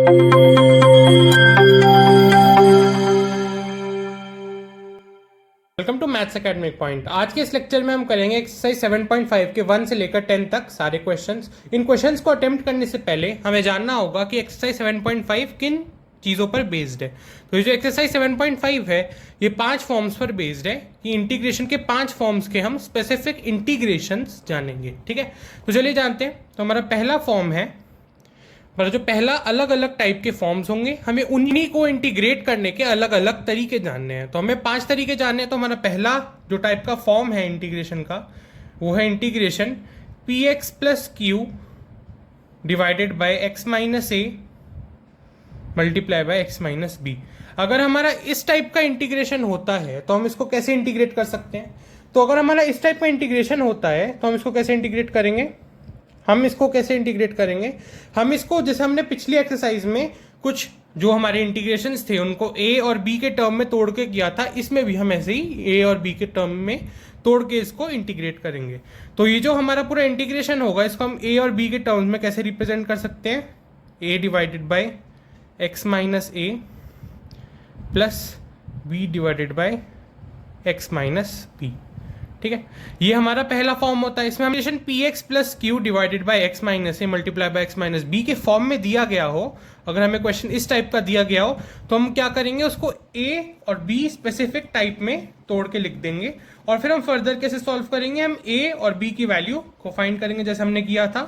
Welcome to maths academic point. आज के इस लेक्चर में हम करेंगे एक्सरसाइज 7.5 के 1 से लेकर 10 तक सारे क्वेश्चंस। इन क्वेश्चंस को अटेम्प्ट करने से पहले हमें जानना होगा कि एक्सरसाइज 7.5 किन चीज़ों पर बेस्ड है। तो ये जो एक्सरसाइज 7.5 है ये 5 फॉर्म्स पर बेस्ड है कि इंटीग्रेशन के 5 फॉर्म्स के हम स्पेसिफिक इंटीग्रेशंस जानेंगे। ठीक है, तो चलिए जानते हैं। तो हमारा पहला फॉर्म है, पर जो पहला अलग अलग टाइप के फॉर्म्स होंगे, हमें उन्हीं को इंटीग्रेट करने के अलग अलग तरीके जानने हैं। तो हमें 5 तरीके जानने हैं। तो हमारा पहला जो टाइप का फॉर्म है इंटीग्रेशन का वो है integration P x plus Q divided by x minus A multiply by x minus B. अगर हमारा इस टाइप का इंटीग्रेशन होता है तो हम इसको कैसे इंटीग्रेट कर सकते हैं? तो अगर हमारा इस टाइप का इंटीग्रेशन होता है तो हम इसको कैसे इंटीग्रेट करेंगे? हम इसको जैसे हमने पिछली एक्सरसाइज में कुछ जो हमारे इंटीग्रेशंस थे उनको ए और बी के टर्म में तोड़ के किया था, इसमें भी हम ऐसे ही ए और बी के टर्म में तोड़ के इसको इंटीग्रेट करेंगे। तो ये जो हमारा पूरा इंटीग्रेशन होगा इसको हम ए और बी के टर्म्स में कैसे रिप्रेजेंट कर सकते हैं? A divided by x minus a plus B divided by x minus b. ठीक है, ये हमारा पहला फॉर्म होता है। इसमें हम relation P x plus Q divided by x minus A multiply by x minus B के फॉर्म में दिया गया हो, अगर हमें क्वेश्चन इस टाइप का दिया गया हो तो हम क्या करेंगे, उसको ए और बी स्पेसिफिक टाइप में तोड़ के लिख देंगे और फिर हम फर्दर कैसे सॉल्व करेंगे, हम ए और बी की वैल्यू को फाइंड करेंगे जैसे हमने किया था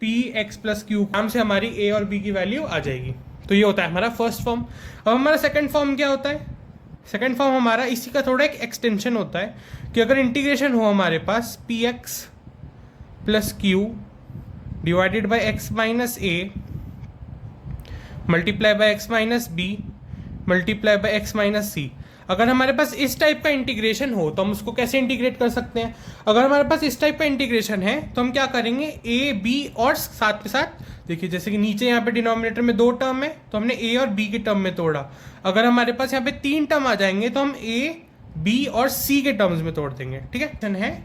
पी एक्स प्लस क्यू, नाम से हमारी ए और बी की वैल्यू आ जाएगी। तो ये होता है हमारा फर्स्ट फॉर्म। अब हमारा सेकेंड फॉर्म क्या होता है? सेकेंड फॉर्म हमारा इसी का थोड़ा एक एक्सटेंशन होता है कि अगर इंटीग्रेशन हो हमारे पास p x plus Q divided by x minus A multiply by x minus b multiply by x minus c. अगर हमारे पास इस टाइप का इंटीग्रेशन हो तो हम उसको कैसे इंटीग्रेट कर सकते हैं? अगर हमारे पास इस टाइप का इंटीग्रेशन है तो हम क्या करेंगे, ए बी और साथ के साथ देखिए जैसे कि नीचे यहाँ पे डिनोमिनेटर में 2 टर्म है तो हमने ए और बी के टर्म में तोड़ा। अगर हमारे पास यहाँ पे 3 टर्म आ जाएंगे तो हम ए बी और सी के टर्म्स में तोड़ देंगे। ठीक है,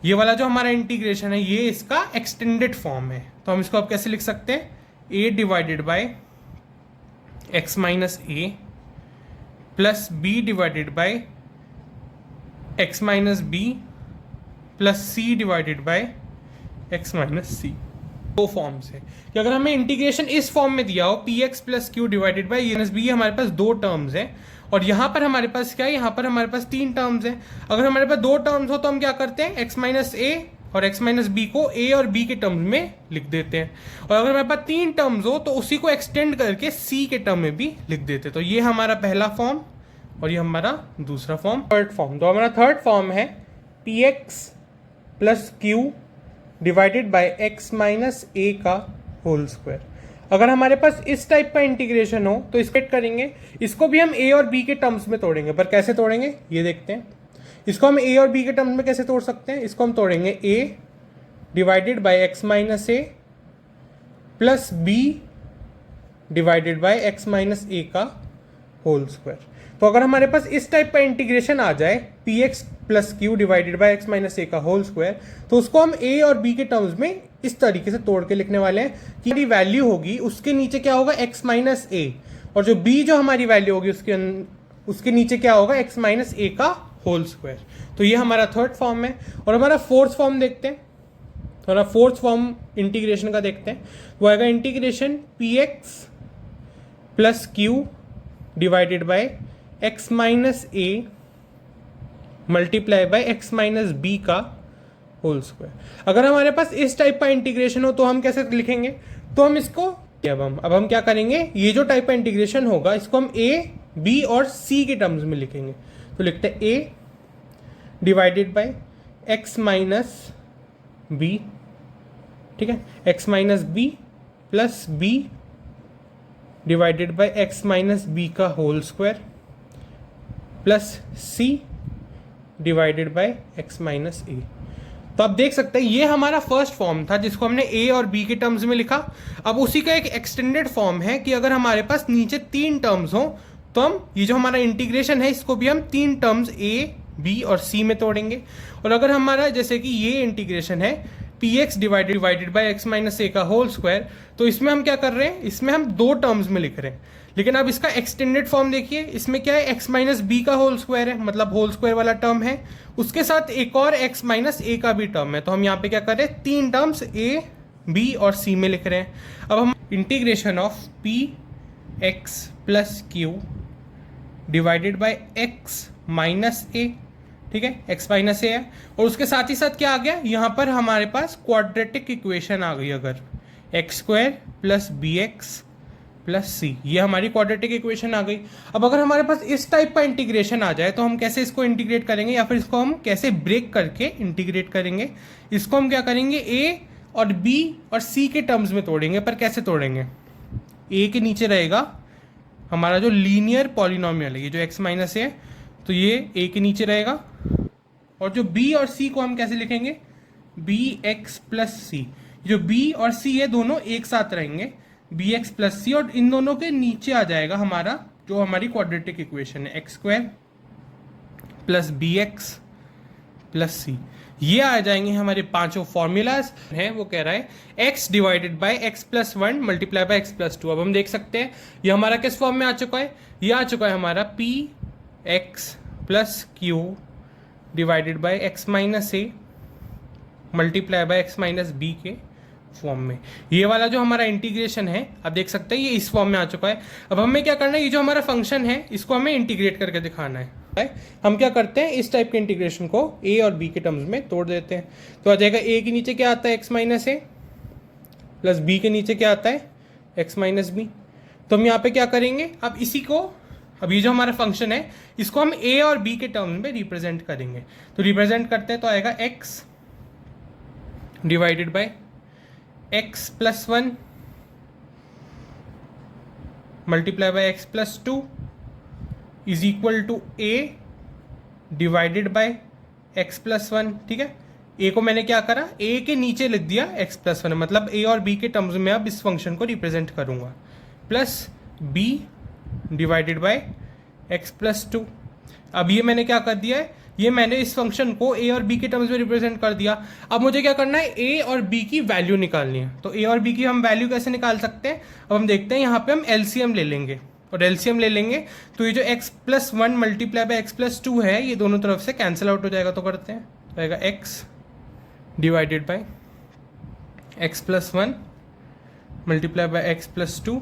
ये वाला जो हमारा इंटीग्रेशन है ये इसका एक्सटेंडेड फॉर्म है। तो हम इसको अब कैसे लिख सकते हैं, a divided by x minus a plus B divided by x minus b plus c divided by x minus c. 2 forms है कि अगर हमें इंटीग्रेशन इस फॉर्म में दिया हो P x plus Q divided by minus B, हमारे पास 2 टर्म्स है और यहाँ पर हमारे पास क्या है, यहाँ पर हमारे पास 3 टर्म्स है। अगर हमारे पास 2 टर्म्स हो तो हम क्या करते हैं, एक्स माइनस ए और एक्स माइनस बी को ए और बी के टर्म्स में लिख देते हैं। और अगर हमारे पास 3 टर्म्स हो तो उसी को एक्सटेंड करके सी के टर्म में भी लिख देते हैं। तो ये हमारा पहला फॉर्म और ये हमारा दूसरा फॉर्म। थर्ड फॉर्म, तो हमारा थर्ड फॉर्म है p x plus Q divided by x minus a का होल स्क्वायर। अगर हमारे पास इस टाइप का इंटीग्रेशन हो तो इसको करेंगे, इसको भी हम ए और बी के टर्म्स में तोड़ेंगे। पर कैसे तोड़ेंगे ये देखते हैं। इसको हम ए और बी के टर्म्स में कैसे तोड़ सकते हैं? इसको हम तोड़ेंगे a divided by x minus a plus B divided by x minus a का होल स्क्वायर। तो अगर हमारे पास इस टाइप का इंटीग्रेशन आ जाए p x plus Q divided by x minus a का होल स्क्वायर, तो उसको हम ए और बी के टर्म्स में इस तरीके से तोड़ के लिखने वाले हैं कि हमारी वैल्यू होगी उसके नीचे क्या होगा, एक्स माइनस ए, और जो बी जो हमारी वैल्यू होगी उसके नीचे क्या होगा, एक्स माइनस ए का होल स्क्वायर। तो ये हमारा थर्ड फॉर्म है। और हमारा फोर्थ फॉर्म देखते हैं। तो हमारा फोर्थ फॉर्म इंटीग्रेशन का देखते हैं, वो आएगा integration P x plus Q divided by x minus A multiply by x minus B का होल स्क्वायर। अगर हमारे पास इस टाइप का इंटीग्रेशन हो तो हम कैसे लिखेंगे? तो हम इसको अब हम क्या करेंगे, ये जो टाइप का इंटीग्रेशन होगा इसको हम ए बी और सी के टर्म्स में लिखेंगे। तो लिखते हैं a divided by x minus b, ठीक है, x minus b plus B divided by x minus B का whole square plus c divided by x minus a. तो आप देख सकते हैं ये हमारा फर्स्ट फॉर्म था जिसको हमने ए और बी के टर्म्स में लिखा। अब उसी का एक एक्सटेंडेड फॉर्म है कि अगर हमारे पास नीचे 3 टर्म्स हो तो हम ये जो हमारा इंटीग्रेशन है इसको भी हम 3 टर्म्स ए बी और सी में तोड़ेंगे। और अगर हमारा जैसे कि ये इंटीग्रेशन है p x divided by x minus a का होल स्क्वायर। तो इसमें हम क्या कर रहे हैं, इसमें हम दो टर्म्स में लिख रहे हैं, लेकिन अब इसका एक्सटेंडेड फॉर्म देखिए, इसमें क्या है, एक्स माइनस बी का होल स्क्वायर है, मतलब होल स्क्वायर वाला टर्म है, उसके साथ एक और एक्स माइनस ए का भी टर्म है। तो हम यहाँ पे क्या कर रहे हैं, तीन टर्म्स ए बी और सी में लिख रहे हैं। अब हम integration of p x plus Q divided by x minus a, ठीक है, एक्स माइनस ए है, और उसके साथ ही साथ क्या आ गया, यहाँ पर हमारे पास क्वाड्रेटिक इक्वेशन आ गई, अगर x square plus B x plus c, ये हमारी क्वाड्रेटिक इक्वेशन आ गई। अब अगर हमारे पास इस टाइप का इंटीग्रेशन आ जाए तो हम कैसे इसको इंटीग्रेट करेंगे, या फिर इसको हम कैसे ब्रेक करके इंटीग्रेट करेंगे, इसको हम क्या करेंगे, ए और बी और सी के टर्म्स में तोड़ेंगे। पर कैसे तोड़ेंगे, ए के नीचे रहेगा हमारा जो लीनियर पॉलिनोमियल है, ये जो एक्स माइनस है, तो ये ए के नीचे रहेगा, और जो बी और सी को हम कैसे लिखेंगे, बी एक्स प्लस सी, जो बी और सी है दोनों एक साथ रहेंगे, बी एक्स प्लस सी, और इन दोनों के नीचे आ जाएगा हमारा जो हमारी क्वाड्रेटिक इक्वेशन है, x square plus B x plus c. ये आ जाएंगे हमारे पांचों फॉर्मूलाज हैं। वो कह रहा है x divided by x plus one multiply by x plus two. अब हम देख सकते हैं ये हमारा किस फॉर्म में आ चुका है, ये आ चुका है हमारा p X plus Q divided by x minus A multiply by x minus B के फॉर्म में। ये वाला जो हमारा इंटीग्रेशन है आप देख सकते हैं ये इस फॉर्म में आ चुका है। अब हमें क्या करना है, ये जो हमारा फंक्शन है इसको हमें इंटीग्रेट करके दिखाना है। हम क्या करते हैं, इस टाइप के इंटीग्रेशन को a और b के टर्म्स में तोड़ देते हैं। तो आ जाएगा a के नीचे क्या आता है, x minus a, plus b के नीचे क्या आता है, x माइनस बी। तो हम यहाँ पे क्या करेंगे, अब इसी को, अब ये जो हमारा फंक्शन है इसको हम a और b के टर्म्स में रिप्रेजेंट करेंगे। तो रिप्रेजेंट करते हैं तो आएगा x divided by x plus one multiply by x plus two is equal to A divided by x plus one. ठीक है, ए को मैंने क्या करा, ए के नीचे लिख दिया एक्स प्लस वन, मतलब ए और बी के टर्म्स में अब इस फंक्शन को रिप्रेजेंट करूंगा, plus B divided by x plus two. अब ये मैंने क्या कर दिया है, ये मैंने इस फंक्शन को ए और बी के टर्म्स में रिप्रेजेंट कर दिया। अब मुझे क्या करना है, ए और बी की वैल्यू निकालनी है। तो ए और बी की हम वैल्यू कैसे निकाल सकते हैं, अब हम देखते हैं, यहाँ पे हम एलसीएम ले लेंगे, और एलसीएम ले लेंगे तो ये जो x plus one multiply by x plus to है ये दोनों तरफ से कैंसिल आउट हो जाएगा। तो करते हैं, तो आएगा x divided by x plus one multiply by x plus two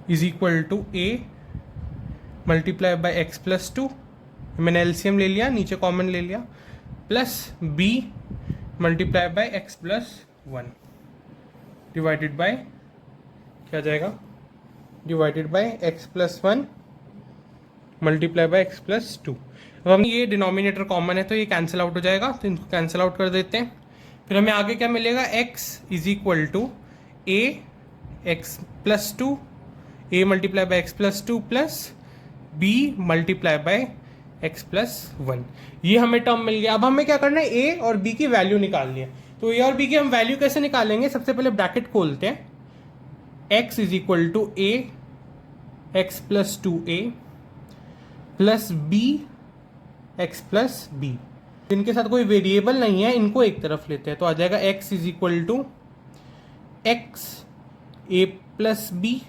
is equal to a multiply by x plus two, मैंने एलसीएम ले लिया, नीचे कॉमन ले लिया, plus b multiply by x plus one divided by क्या जाएगा, divided by x plus one multiply by x plus two. अब हम ये डिनोमिनेटर कॉमन है तो ये कैंसिल आउट हो जाएगा, तो इनको कैंसिल आउट कर देते हैं। फिर हमें आगे क्या मिलेगा, x is equal to A x plus two, A multiply by x plus two plus B multiply by x plus one. ये हमें टर्म मिल गया। अब हमें क्या करना है, ए और बी की वैल्यू निकालनी है। तो ए और बी की हम वैल्यू कैसे निकालेंगे, सबसे पहले ब्रैकेट खोलते हैं, x is equal to A x plus two A plus B x plus B. इनके साथ कोई वेरिएबल नहीं है, इनको एक तरफ लेते हैं, तो आ जाएगा x is equal to X A plus B.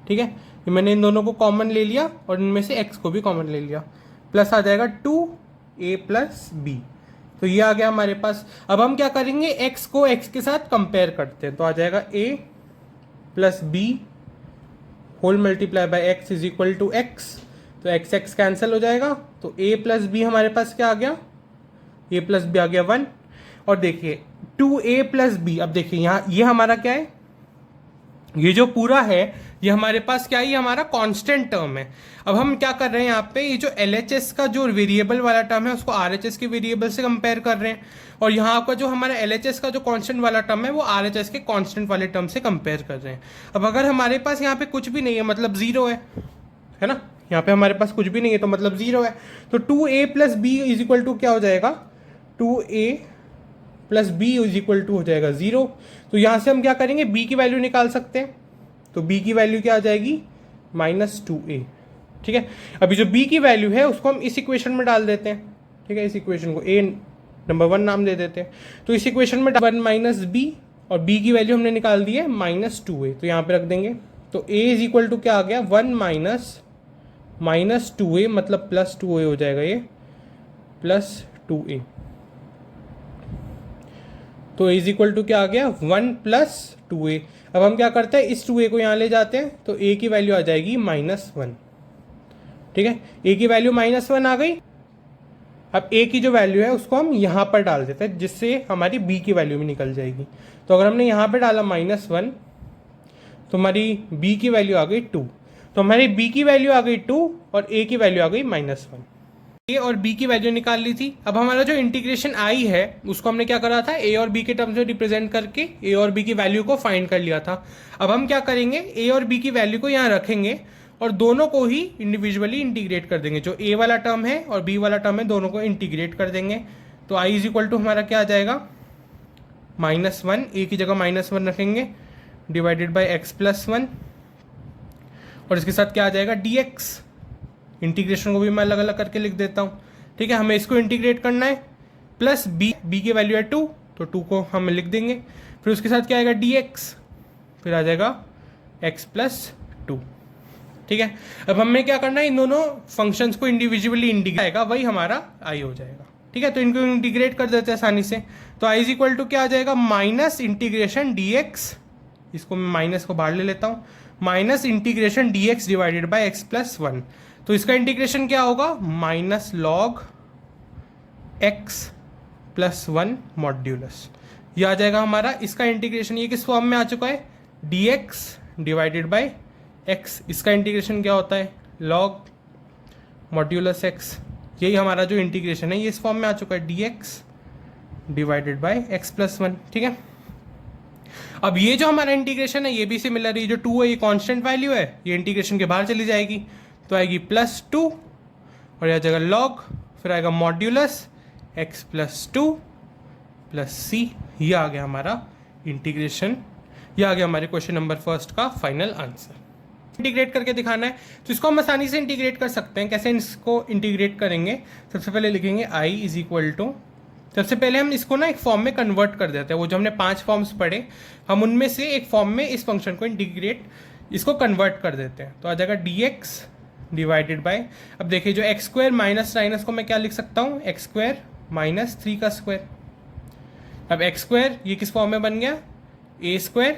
ठीक है, ये मैंने इन दोनों को कॉमन ले लिया और इनमें से x को भी कॉमन ले लिया, प्लस आ जाएगा टू ए प्लस बी। तो ये आ गया हमारे पास। अब हम क्या करेंगे, x को x के साथ कंपेयर करते हैं, तो आ जाएगा a plus B whole multiply by X is equal to x. तो एक्स एक्स कैंसिल हो जाएगा, तो a प्लस बी हमारे पास क्या आ गया, a प्लस बी आ गया वन। और देखिए टू ए प्लस बी, अब देखिए यहाँ ये हमारा क्या है, ये जो पूरा है ये हमारे पास क्या है, ये हमारा कांस्टेंट टर्म है। अब हम क्या कर रहे हैं यहाँ पे, ये जो LHS का जो वेरिएबल वाला टर्म है उसको RHS के वेरिएबल से कंपेयर कर रहे हैं, और यहाँ का जो हमारा LHS का जो कांस्टेंट वाला टर्म है वो RHS के कांस्टेंट वाले टर्म से कंपेयर कर रहे हैं। अब अगर हमारे पास यहाँ पे कुछ भी नहीं है, मतलब जीरो है ना, यहाँ पे हमारे पास कुछ भी नहीं है तो मतलब जीरो है, तो two A plus B is equal to क्या हो जाएगा, two A plus B is equal to हो जाएगा जीरो। तो यहाँ से हम क्या करेंगे, b की वैल्यू निकाल सकते हैं, तो b की वैल्यू क्या आ जाएगी, माइनस टू ए। ठीक है, अभी जो b की वैल्यू है उसको हम इस इक्वेशन में डाल देते हैं। ठीक है, इस इक्वेशन को a नंबर 1 नाम दे देते हैं। तो इस इक्वेशन में 1 माइनस बी, और b की वैल्यू हमने निकाल दी है -2a, तो यहाँ पे रख देंगे। तो a इज इक्वल टू क्या आ गया, 1 माइनस 2a, मतलब +2a हो जाएगा, ये +2a। तो a इज इक्वल टू क्या आ गया, 1 + 2a। अब हम क्या करते हैं, इस 2a को यहाँ ले जाते हैं, तो a की वैल्यू आ जाएगी -1। ठीक है, a की वैल्यू -1 आ गई। अब a की जो वैल्यू है उसको हम यहाँ पर डाल देते हैं, जिससे हमारी b की वैल्यू भी निकल जाएगी। तो अगर हमने यहाँ पे डाला -1, तो हमारी b की वैल्यू आ गई 2। तो हमारी b की वैल्यू आ गई 2 और a की वैल्यू आ गई -1। a और b की वैल्यू निकाल ली थी। अब हमारा जो इंटीग्रेशन आई है उसको हमने क्या करा था, a और b के टर्म्स में रिप्रेजेंट करके a और b की वैल्यू को फाइंड कर लिया था। अब हम क्या करेंगे, a और b की वैल्यू को यहाँ रखेंगे और दोनों को ही इंडिविजुअली इंटीग्रेट कर देंगे। जो a वाला टर्म है और b वाला टर्म है, दोनों को इंटीग्रेट कर देंगे। तो i इज इक्वल टू हमारा क्या आ जाएगा, -1, a की जगह -1 रखेंगे, डिवाइडेड बाई x+1, और इसके साथ क्या आ जाएगा, dx। इंटीग्रेशन को भी मैं अलग अलग करके लिख देता हूँ। ठीक है, हमें इसको इंटीग्रेट करना है, प्लस b की वैल्यू है 2, तो 2 को हम लिख देंगे। फिर उसके साथ क्या आएगा, dx, फिर आ जाएगा x+2। ठीक है, अब हमें क्या करना है, इन दोनों फंक्शंस को इंडिविजुअली इंटीग्रेट आएगा, वही हमारा i हो जाएगा। ठीक है, तो इनको इंटीग्रेट कर देते हैं आसानी से। तो i इज इक्वल टू क्या आ जाएगा, माइनस इंटीग्रेशन dx, इसको मैं माइनस को बाहर ले लेता हूँ, minus integration dx divided by x+1। तो इसका इंटीग्रेशन क्या होगा, -log x+1 मॉड्यूलस, ये आ जाएगा हमारा। इसका इंटीग्रेशन ये किस फॉर्म में आ चुका है, dx डिवाइडेड बाई x। इसका इंटीग्रेशन क्या होता है, log मॉड्यूलस x। यही हमारा जो इंटीग्रेशन है ये इस फॉर्म में आ चुका है, dx डिवाइडेड बाई x+1। ठीक है, अब ये जो हमारा इंटीग्रेशन है ये भी सिमिलर है, जो 2 है ये कांस्टेंट वैल्यू है, ये इंटीग्रेशन के बाहर चली जाएगी, तो आएगी +2 और यह जगह log, फिर आएगा मॉड्यूलस x+2 + c। ये आ गया हमारा इंटीग्रेशन, ये आ गया हमारे क्वेश्चन नंबर 1 का फाइनल आंसर। इंटीग्रेट करके दिखाना है, तो इसको हम आसानी से इंटीग्रेट कर सकते हैं। कैसे इसको इंटीग्रेट करेंगे, सबसे पहले लिखेंगे i इज इक्वल टू, सबसे पहले हम इसको ना एक फॉर्म में कन्वर्ट कर देते हैं। वो जो हमने 5 फॉर्म्स पढ़े, हम उनमें से एक फॉर्म में इस फंक्शन को इंटीग्रेट, इसको कन्वर्ट कर देते हैं। तो आ जाएगा dx डिवाइडेड बाय, अब देखिए जो x² माइनस को मैं क्या लिख सकता हूँ, x² - 3 का स्क्वायर। अब x² ये किस फॉर्म में बन गया, a²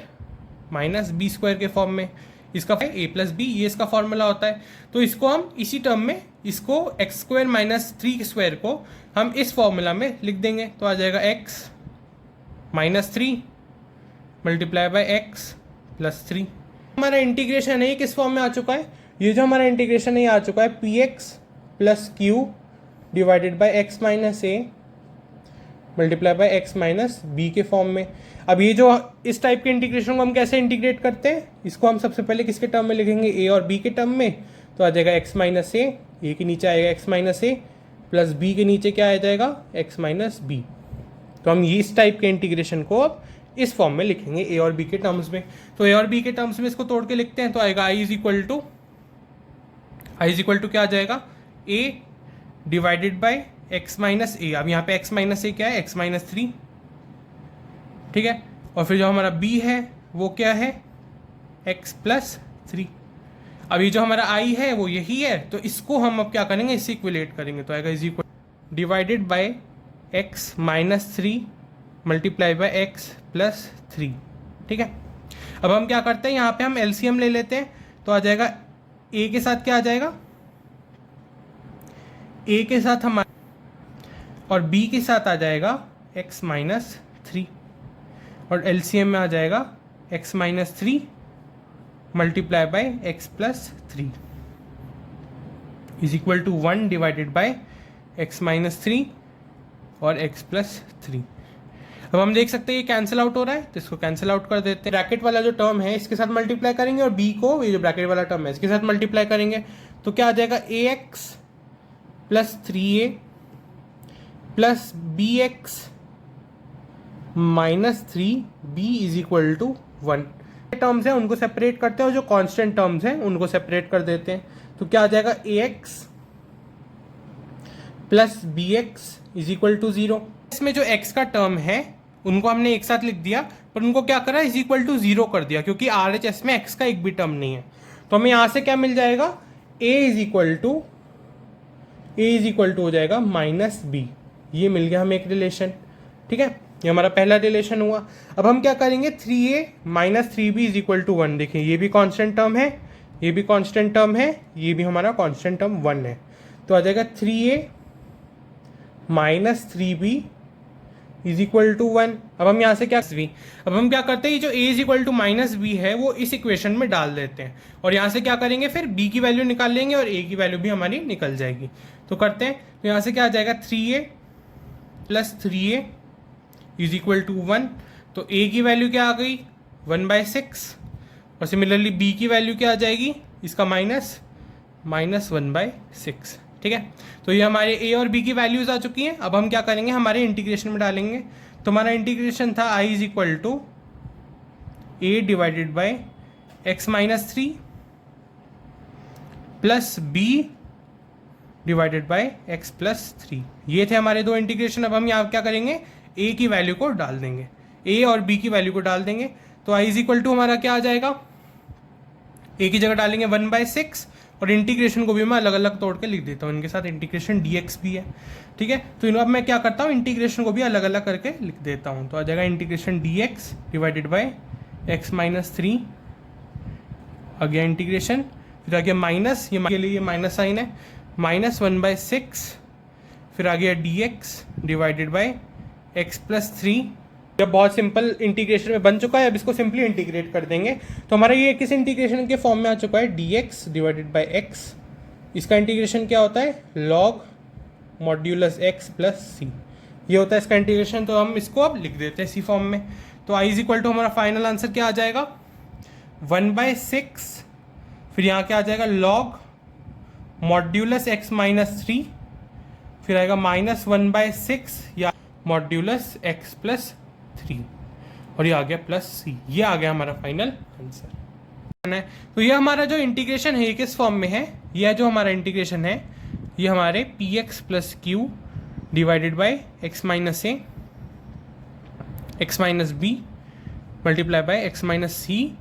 - b² के फॉर्म में। इसका a + b, ये इसका फॉर्मूला होता है। तो इसको हम इसी टर्म में, इसको x² - 3² को हम इस फॉर्मूला में लिख देंगे। तो आ जाएगा x - 3 मल्टीप्लाई बाय x + 3। हमारा इंटीग्रेशन है ये किस फॉर्म में आ चुका है, ये जो हमारा इंटीग्रेशन है ये आ चुका है px + q divided by x - a multiply by x - b के फॉर्म में। अब ये जो इस टाइप के इंटीग्रेशन को हम कैसे इंटीग्रेट करते हैं, इसको हम सबसे पहले किसके टर्म में लिखेंगे, a और b के टर्म में। तो आ जाएगा x - a के नीचे आएगा x - a प्लस b के नीचे क्या आ जाएगा, x - b। तो हम ये इस टाइप के इंटीग्रेशन को अब इस फॉर्म में लिखेंगे a और b के टर्म्स में। तो a और b के टर्म्स में इसको तोड़ के लिखते हैं, तो आएगा i इज इक्वल टू क्या आ जाएगा, a divided by x - a। अब यहाँ पे x - a क्या है, x - 3। ठीक है, और फिर जो हमारा b है वो क्या है, x + 3। अब ये जो हमारा i है वो यही है, तो इसको हम अब क्या करेंगे, इससे इक्विलेट करेंगे। तो आएगा is equal divided by x - 3 multiply by x + 3। ठीक है, अब हम क्या करते हैं, यहाँ पे हम एलसीएम ले लेते हैं। तो आ जाएगा a के साथ क्या आ जाएगा, a के साथ हमारा, और b के साथ आ जाएगा x - 3, और एलसीएम में आ जाएगा x - 3 multiply by x + 3 is equal to 1 divided by x - 3 और x + 3। अब हम देख सकते हैं ये कैंसिल आउट हो रहा है, तो इसको कैंसिल आउट कर देते हैं। ब्रैकेट वाला जो टर्म है इसके साथ मल्टीप्लाई करेंगे, और b को, ये जो ब्रैकेट वाला टर्म है इसके साथ मल्टीप्लाई करेंगे। तो क्या आ जाएगा, ax + 3a + bx - 3b is equal to 1। Terms हैं उनको सेपरेट करते हैं, और जो कांस्टेंट टर्म्स हैं उनको सेपरेट कर देते हैं। तो क्या आ जाएगा, ax + bx is equal to 0। इसमें जो x का टर्म है उनको हमने एक साथ लिख दिया, पर उनको क्या करा, इज इक्वल टू 0 कर दिया, क्योंकि RHS में x का एक भी टर्म नहीं है। तो हमें यहाँ से क्या मिल जाएगा, a इज इक्वल टू हो जाएगा माइनस बी। ये मिल गया हमें एक रिलेशन। ठीक है, ये हमारा पहला रिलेशन हुआ। अब हम क्या करेंगे, 3a minus 3b is equal to 1। देखिए ये भी कांस्टेंट टर्म है, ये भी कांस्टेंट टर्म है, ये भी हमारा कांस्टेंट टर्म 1 है। तो आ जाएगा 3a minus 3b is equal to 1। अब हम यहाँ से क्या, अब हम क्या करते हैं, ये जो a is equal to minus B है वो इस इक्वेशन में डाल देते हैं, और यहाँ से क्या करेंगे, फिर b की वैल्यू निकाल लेंगे और a की वैल्यू भी हमारी निकल जाएगी। तो करते हैं, तो यहाँ से क्या आ जाएगा, 3a plus 3a is equal to 1। तो a की वैल्यू क्या आ गई, 1/6, और सिमिलरली b की वैल्यू क्या आ जाएगी, इसका माइनस 1/6। ठीक है, तो ये हमारे a और b की वैल्यूज आ चुकी हैं। अब हम क्या करेंगे, हमारे इंटीग्रेशन में डालेंगे। तो हमारा इंटीग्रेशन था i is equal to a divided by x minus 3 plus b divided by x plus 3। ये थे हमारे दो इंटीग्रेशन। अब हम यहाँ क्या करेंगे, a की वैल्यू को डाल देंगे, a और b की वैल्यू को डाल देंगे। तो i इज इक्वल टू हमारा क्या आ जाएगा, a की जगह डालेंगे 1/6, और इंटीग्रेशन को भी मैं अलग अलग तोड़ के लिख देता हूँ, इनके साथ इंटीग्रेशन dx भी है। ठीक है, तो अब मैं क्या करता हूँ, इंटीग्रेशन को भी अलग अलग करके लिख देता हूँ। तो आ जाएगा integration dx divided by x minus 3, आ गया इंटीग्रेशन, फिर आ गया माइनस, ये के लिए ये माइनस साइन है, -1/6, फिर आ गया dx divided by x plus 3। जब बहुत सिंपल इंटीग्रेशन में बन चुका है, अब इसको सिंपली इंटीग्रेट कर देंगे। तो हमारा ये किस इंटीग्रेशन के फॉर्म में आ चुका है, dx डिवाइडेड बाई x। इसका इंटीग्रेशन क्या होता है, log modulus x plus c, ये होता है इसका इंटीग्रेशन। तो हम इसको अब लिख देते हैं इसी फॉर्म में। तो i इज इक्वल टू हमारा फाइनल आंसर क्या आ जाएगा, 1/6, फिर यहाँ क्या आ जाएगा, log मॉड्यूलस x माइनस 3, फिर आएगा -1/6 या मॉड्यूलस x प्लस 3, और ये आ गया प्लस c। ये आ गया हमारा फाइनल आंसर। तो ये हमारा जो इंटीग्रेशन है ये किस फॉर्म में है, यह जो हमारा इंटीग्रेशन है ये हमारे px plus Q divided by x minus a x minus b multiply by x minus c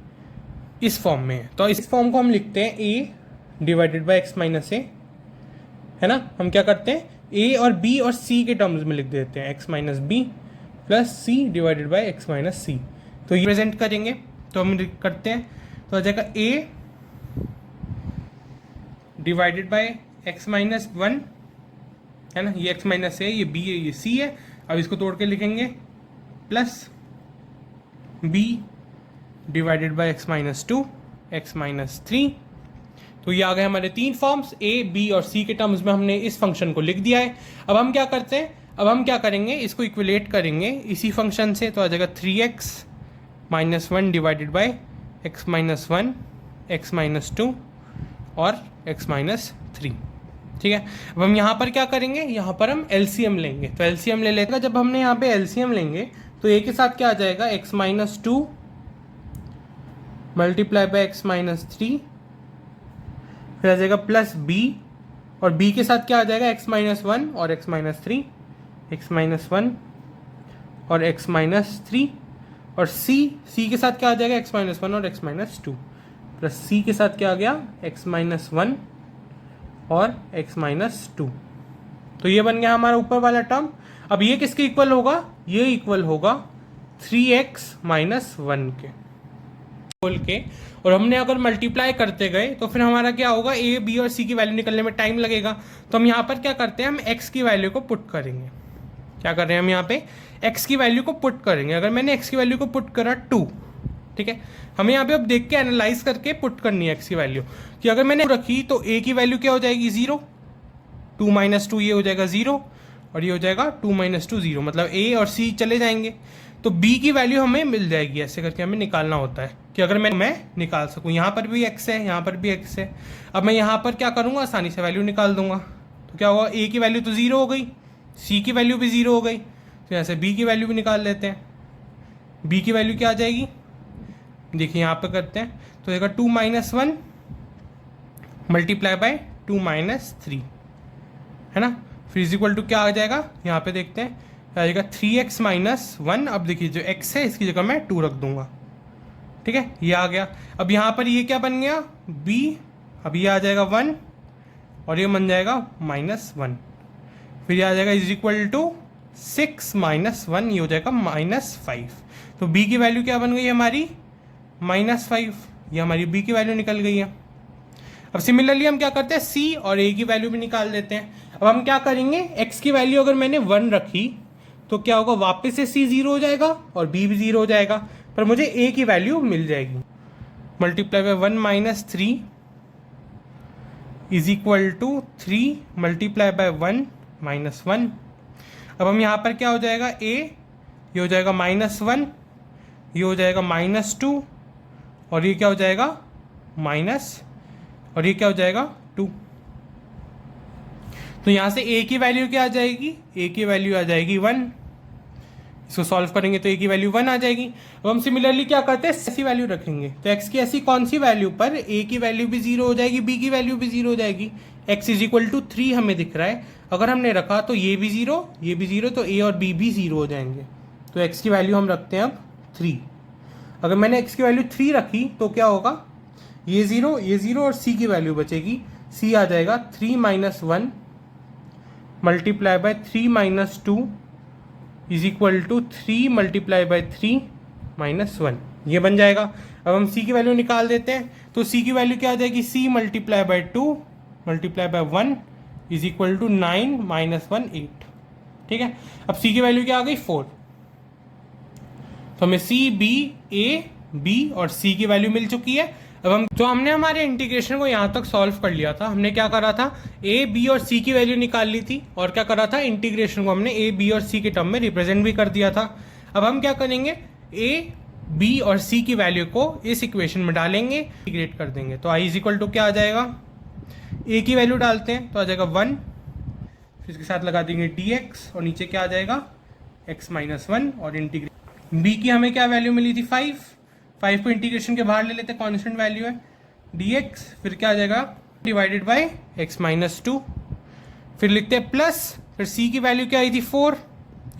इस फॉर्म में है। तो इस फॉर्म को हम लिखते हैं a divided by x minus a, है ना। हम क्या करते हैं, a और b और c के टर्म्स में लिख देते हैं, x minus b plus c divided by x minus c. तो ये प्रेजेंट करेंगे, तो हम करते हैं, तो आ जाएगा a divided by x minus 1, है ना, ये x माइनस है, ये b है, ये c है। अब इसको तोड़ के लिखेंगे, plus b divided by x minus 2 x minus 3। तो ये आ गए हमारे तीन फॉर्म्स, a b और c के टर्म्स में हमने इस फंक्शन को लिख दिया है। अब हम क्या करते हैं, अब हम क्या करेंगे, इसको इक्विलेट करेंगे इसी फंक्शन से। तो आ जाएगा 3x minus 1 divided by x minus 1 x minus 2 और x माइनस 3। ठीक है, अब हम यहाँ पर क्या करेंगे, यहाँ पर हम LCM लेंगे। तो LCM ले लेगा, जब हमने यहाँ पे LCM लेंगे तो a के साथ क्या आ जाएगा, x minus 2 multiply by x minus 3, फिर आ जाएगा प्लस b, और b के साथ क्या आ जाएगा, x माइनस 1 और x माइनस 3, x माइनस 1 और x माइनस 3, और c के साथ क्या आ जाएगा, x माइनस 1 और x माइनस 2, प्लस c के साथ क्या आ गया, x माइनस 1 और x माइनस 2। तो ये बन गया हमारा ऊपर वाला टर्म। अब ये किसके इक्वल होगा, ये इक्वल होगा 3x माइनस 1 के। और हमने अगर मल्टीप्लाई करते गए तो फिर हमारा क्या होगा, a b और c की वैल्यू निकलने में टाइम लगेगा। तो हम यहाँ पर क्या करते हैं, हम x की वैल्यू को पुट करेंगे। क्या कर रहे हैं हम यहाँ पे, x की वैल्यू को पुट करेंगे। अगर मैंने x की वैल्यू को पुट करा 2, ठीक है, हमें यहाँ पे अब देख के एनालाइज करके पुट करनी है x की वैल्यू, कि अगर मैंने रखी तो a की वैल्यू क्या हो जाएगी, 0, 2 माइनस 2 ये हो जाएगा 0, और ये हो जाएगा 2 माइनस 2 0, मतलब a और c चले जाएंगे। तो b की वैल्यू हमें मिल जाएगी, ऐसे करके हमें निकालना होता है कि अगर मैं निकाल सकूँ। यहाँ पर भी x है, यहाँ पर भी x है। अब मैं यहाँ पर क्या करूँगा, आसानी से वैल्यू निकाल दूंगा। तो क्या होगा, a की वैल्यू तो 0 हो गई, c की वैल्यू भी 0 हो गई, तो यहाँ से b की वैल्यू भी निकाल लेते हैं। b की वैल्यू क्या आ जाएगी, देखिए यहाँ पर करते हैं, तो देखा 2 माइनस 1 मल्टीप्लाई बाई 2 माइनस 3, है ना। फिर इज इक्वल टू क्या आ जाएगा, यहाँ पे देखते हैं, आ जाएगा 3x माइनस 1। अब देखिए जो x है इसकी जगह मैं 2 रख दूंगा, ठीक है, ये आ गया। अब यहाँ पर ये क्या बन गया b, अब ये आ जाएगा 1 और ये बन जाएगा -1, फिर ये आ जाएगा इज इक्वल टू 6 माइनस 1, ये हो जाएगा -5। तो b की वैल्यू क्या बन गई हमारी -5, ये हमारी b की वैल्यू निकल गई है। अब सिमिलरली हम क्या करते हैं c और a की वैल्यू भी निकाल देते हैं। अब हम क्या करेंगे, x की वैल्यू अगर मैंने 1 रखी तो क्या होगा, वापस से c 0 हो जाएगा और b भी 0 हो जाएगा, पर मुझे a की वैल्यू मिल जाएगी। Multiply by 1 minus 3 is equal to 3 multiply by 1 minus 1। अब हम यहाँ पर क्या हो जाएगा, a ये हो जाएगा -1, ये हो जाएगा -2 और ये क्या हो जाएगा माइनस, और ये क्या हो जाएगा 2। तो यहाँ से a की वैल्यू क्या आ जाएगी, a की वैल्यू आ जाएगी 1। इसको सॉल्व करेंगे तो a की वैल्यू 1 आ जाएगी। अब हम सिमिलरली क्या करते हैं, ऐसी वैल्यू रखेंगे तो x की ऐसी कौन सी वैल्यू पर a की वैल्यू भी 0 हो जाएगी, b की वैल्यू भी 0 हो जाएगी। x इज इक्वल टू 3 हमें दिख रहा है, अगर हमने रखा तो ये भी 0, ये भी 0, तो a और b भी 0 हो जाएंगे। तो x की वैल्यू हम रखते हैं अब 3। अगर मैंने x की वैल्यू 3 रखी तो क्या होगा, ये 0, ये 0 और c की वैल्यू बचेगी, c आ जाएगा 3 minus 1 multiply by 3 minus 2 is equal to 3 multiply by 3 minus 1, ये बन जाएगा। अब हम c की वैल्यू निकाल देते हैं तो c की वैल्यू क्या आ जाएगी, c multiply by 2 multiply by 1 is equal to 9 minus 1 8, ठीक है। अब c की वैल्यू क्या आ गई 4, तो हमें c b a b और c की वैल्यू मिल चुकी है। अब हमने हमारे इंटीग्रेशन को यहाँ तक सॉल्व कर लिया था। हमने क्या करा था, a b और c की वैल्यू निकाल ली थी और क्या करा था, इंटीग्रेशन को हमने a b और c के टर्म में रिप्रेजेंट भी कर दिया था। अब हम क्या करेंगे, a b और c की वैल्यू को इस इक्वेशन में डालेंगे, इंटीग्रेट कर देंगे। तो i इज इक्वल टू क्या आ जाएगा, a की वैल्यू डालते हैं तो आ जाएगा 1, फिर इसके साथ लगा देंगे dx और नीचे क्या आ जाएगा x माइनस 1 और इंटीग्रेट। b की हमें क्या वैल्यू मिली थी 5 को इंटीग्रेशन के बाहर ले लेते हैं, कांस्टेंट वैल्यू है dx, फिर क्या आ जाएगा डिवाइडेड बाय x माइनस 2, फिर लिखते हैं प्लस, फिर c की वैल्यू क्या आई थी 4,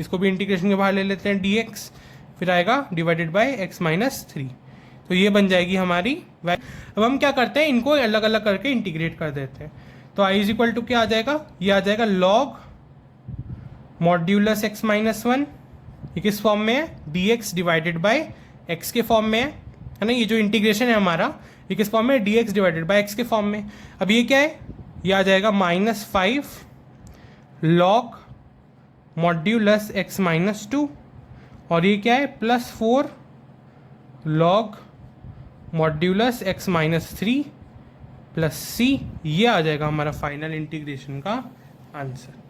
इसको भी इंटीग्रेशन के बाहर ले लेते हैं dx, फिर आएगा डिवाइडेड बाय x माइनस 3। तो ये बन जाएगी हमारी वैल्यू। अब हम क्या करते हैं, इनको अलग अलग करके इंटीग्रेट कर देते हैं। तो i इज इक्वल टू क्या आ जाएगा, ये आ जाएगा लॉग मॉड्यूलस x माइनस 1, ये किस फॉर्म में है, dx डिवाइडेड बाय x के फॉर्म में है ना, ये जो इंटीग्रेशन है हमारा ये किस फॉर्म में है, dx डिवाइडेड बाय x के फॉर्म में। अब ये क्या है, ये आ जाएगा -5 लॉग मॉड्यूलस x माइनस 2 और ये क्या है +4 log modulus x minus 3 plus c। ये आ जाएगा हमारा फाइनल इंटीग्रेशन का आंसर।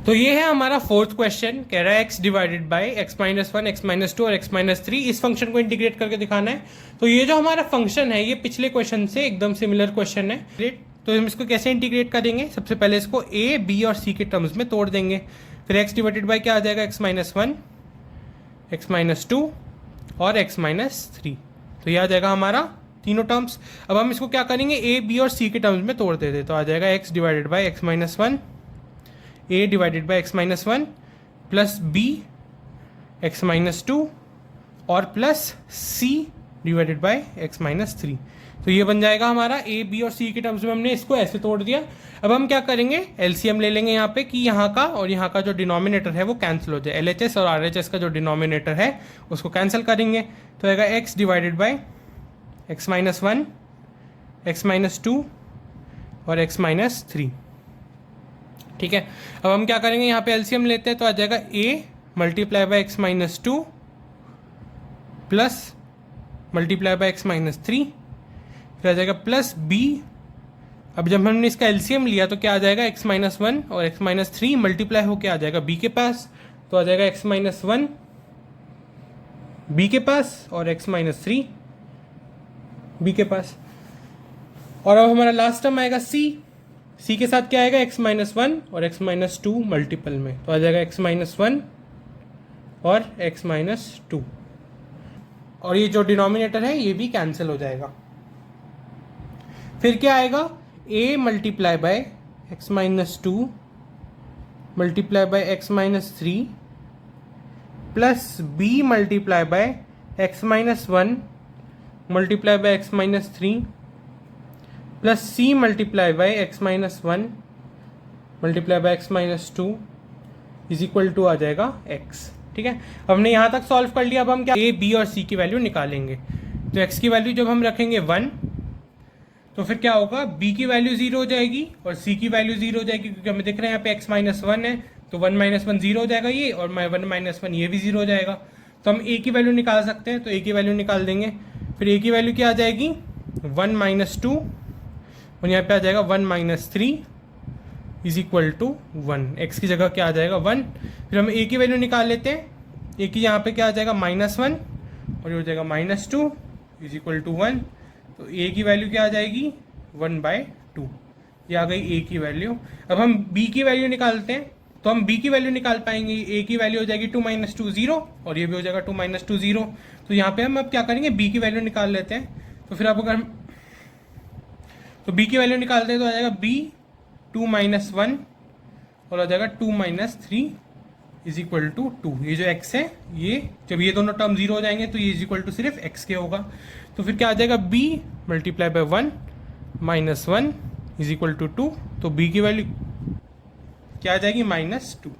तो ये है हमारा फोर्थ क्वेश्चन, कह रहा है x divided by x minus 1, x minus 2 और x माइनस 3, इस फंक्शन को इंटीग्रेट करके दिखाना है। तो ये जो हमारा फंक्शन है ये पिछले क्वेश्चन से एकदम सिमिलर क्वेश्चन है। तो हम इसको कैसे इंटीग्रेट करेंगे, सबसे पहले इसको a b और c के टर्म्स में तोड़ देंगे। फिर x डिवाइडेड बाय क्या आ जाएगा, x माइनस 1, x माइनस 2 और x माइनस 3। तो ये आ जाएगा हमारा तीनों टर्म्स। अब हम इसको क्या करेंगे, a b और c के टर्म्स में तोड़ देते, तो आ जाएगा x divided by x minus 1 a divided by x minus 1 plus b x minus 2 और plus c divided by x minus 3। तो ये बन जाएगा हमारा a b और c के टर्म्स में हमने इसको ऐसे तोड़ दिया। अब हम क्या करेंगे, एलसीएम ले लेंगे यहाँ पे कि यहाँ का और यहाँ का जो डिनोमिनेटर है वो कैंसिल हो जाए। LHS और RHS का जो डिनोमिनेटर है उसको कैंसिल करेंगे तो आएगा x divided by x minus 1, x minus 2 और x माइनस 3, ठीक है। अब हम क्या करेंगे, यहाँ पे एलसीएम लेते हैं तो आ जाएगा a multiply by x minus 2 plus multiply by x minus 3, फिर आ जाएगा प्लस b। अब जब हमने इसका एलसीएम लिया तो क्या आ जाएगा, x माइनस 1 और x माइनस 3 मल्टीप्लाई होकर आ जाएगा b के पास, तो आ जाएगा x माइनस 1 b के पास और x माइनस 3 b के पास। और अब हमारा लास्ट टर्म आएगा c के साथ क्या आएगा, x माइनस 1 और x माइनस 2 मल्टीपल में, तो आ जाएगा x माइनस 1 और x माइनस 2 और ये जो डिनोमिनेटर है ये भी कैंसिल हो जाएगा। फिर क्या आएगा, a multiply by x minus 2 multiply by x minus three plus B multiply by x minus one multiply by x minus three plus c multiply by x minus one multiply by x minus two is equal to आ जाएगा x. ठीक है, अब हमने यहाँ तक solve कर लिया। अब हम क्या ए बी और सी की वैल्यू निकालेंगे। तो एक्स की वैल्यू जब हम रखेंगे 1 तो फिर क्या होगा, बी की वैल्यू 0 हो जाएगी और सी की वैल्यू 0 हो जाएगी, क्योंकि हमें दिख रहा है यहाँ पे एक्स माइनस वन है, तो 1 माइनस वन 0 हो जाएगा ये, और 1 माइनस वन ये भी 0 हो जाएगा। तो हम ए की वैल्यू निकाल सकते हैं, तो ए की वैल्यू निकाल देंगे। फिर ए की वैल्यू क्या आ जाएगी, 1 माइनस टू, और यहाँ पे आ जाएगा 1 minus three is equal to 1। X की जगह क्या आ जाएगा 1। फिर हम ए की वैल्यू निकाल लेते हैं। ए की यहाँ पे क्या आ जाएगा -1 और ये हो जाएगा -2 इज इक्वल टू 1। तो ए की वैल्यू क्या आ जाएगी 1/2, ये आ गई ए की वैल्यू। अब हम बी की वैल्यू निकालते हैं, तो हम बी की वैल्यू निकाल पाएंगे। ए की वैल्यू हो जाएगी 2 - 2 0 और ये भी हो जाएगा 2 - 2 0। तो यहाँ पे हम अब क्या करेंगे, बी की वैल्यू निकाल लेते हैं। तो फिर अब अगर तो बी की वैल्यू निकालते हैं तो आ जाएगा बी 2 - 1 और आ जाएगा 2 - 3 इज इक्वल टू 2। ये जो x है, ये जब ये दोनों टर्म 0 हो जाएंगे तो ये इज इक्वल टू सिर्फ x के होगा। तो फिर क्या आ जाएगा, b multiply by 1 - 1 is equal to 2। तो b की वैल्यू क्या आ जाएगी -2।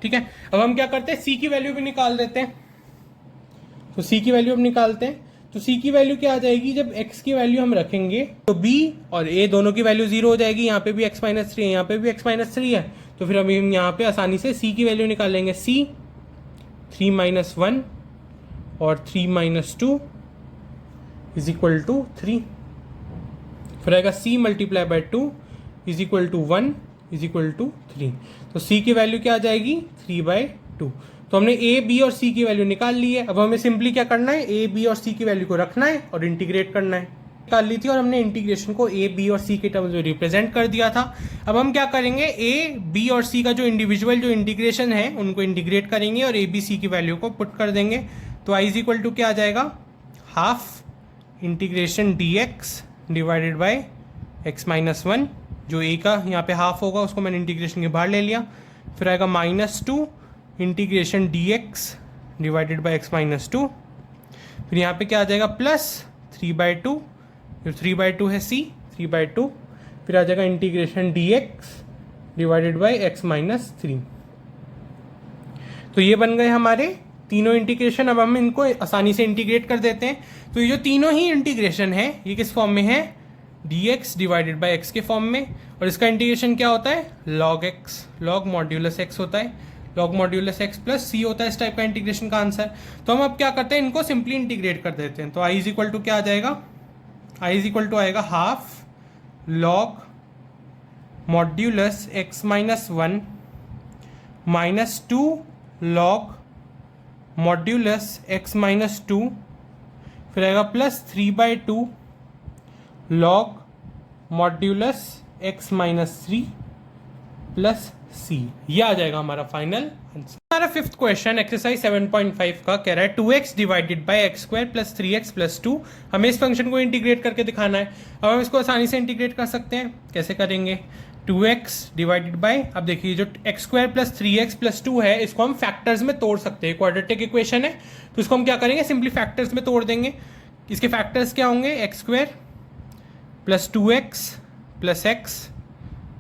ठीक है, अब हम क्या करते हैं, c की वैल्यू भी निकाल देते हैं। तो c की वैल्यू अब निकालते हैं। तो c की वैल्यू क्या आ जाएगी, जब x की वैल्यू हम रखेंगे तो b और a दोनों की वैल्यू 0 हो जाएगी। यहाँ पे भी x - 3 है, यहाँ पे भी x - 3 है। तो फिर हम यहाँ पे आसानी से c की वैल्यू निकालेंगे। c 3 - 1 और 3 - 2 इज इक्वल टू 3। फिर आएगा c multiply by 2 is equal to 1 is equal to 3। तो c की वैल्यू क्या आ जाएगी 3/2। तो हमने a b और c की वैल्यू निकाल ली है। अब हमें सिंपली क्या करना है, a b और c की वैल्यू को रखना है और इंटीग्रेट करना है। निकाल ली थी और हमने इंटीग्रेशन को a b और c के टर्म्स में रिप्रेजेंट कर दिया था। अब हम क्या करेंगे, a b और c का जो इंडिविजुअल जो इंटीग्रेशन है उनको इंटीग्रेट करेंगे और a b c की वैल्यू को पुट कर देंगे। तो i इज इक्वल टू क्या आ जाएगा, half integration dx divided by x - 1। जो a का यहाँ पे हाफ होगा उसको मैंने इंटीग्रेशन के बाहर ले लिया। फिर आएगा -2 integration dx divided by x - 2। फिर यहाँ पे क्या आ जाएगा, प्लस 3/2, फिर 3/2 है c 3/2। फिर आ जाएगा integration dx divided by x - 3। तो ये बन गए हमारे तीनों इंटीग्रेशन। अब हम इनको आसानी से इंटीग्रेट कर देते हैं। तो ये जो तीनों ही इंटीग्रेशन है ये किस फॉर्म में है, dx डिवाइडेड बाय x के फॉर्म में। और इसका इंटीग्रेशन क्या होता है, log x, log modulus x होता है, log modulus x plus c होता है इस टाइप का इंटीग्रेशन का आंसर। तो हम अब क्या करते हैं, इनको सिंपली इंटीग्रेट कर देते हैं। तो i इज इक्वल टू क्या आ जाएगा, i इज इक्वल टू आएगा half log modulus x - 1 -2 log modulus x - 2। फिर आएगा plus 3/2 log modulus x - 3 plus c। ये आ जाएगा हमारा फाइनल आंसर। हमारा फिफ्थ क्वेश्चन एक्सरसाइज 7.5 का कह रहा है 2x divided by x² plus 3x plus 2। हमें इस फंक्शन को इंटीग्रेट करके दिखाना है। अब हम इसको आसानी से इंटीग्रेट कर सकते हैं। कैसे करेंगे, 2x डिवाइडेड बाय, अब देखिए जो x² प्लस 3x प्लस 2 है इसको हम फैक्टर्स में तोड़ सकते हैं। क्वाड्रेटिक इक्वेशन है तो इसको हम क्या करेंगे, सिंपली फैक्टर्स में तोड़ देंगे। इसके फैक्टर्स क्या होंगे, x² plus 2x plus x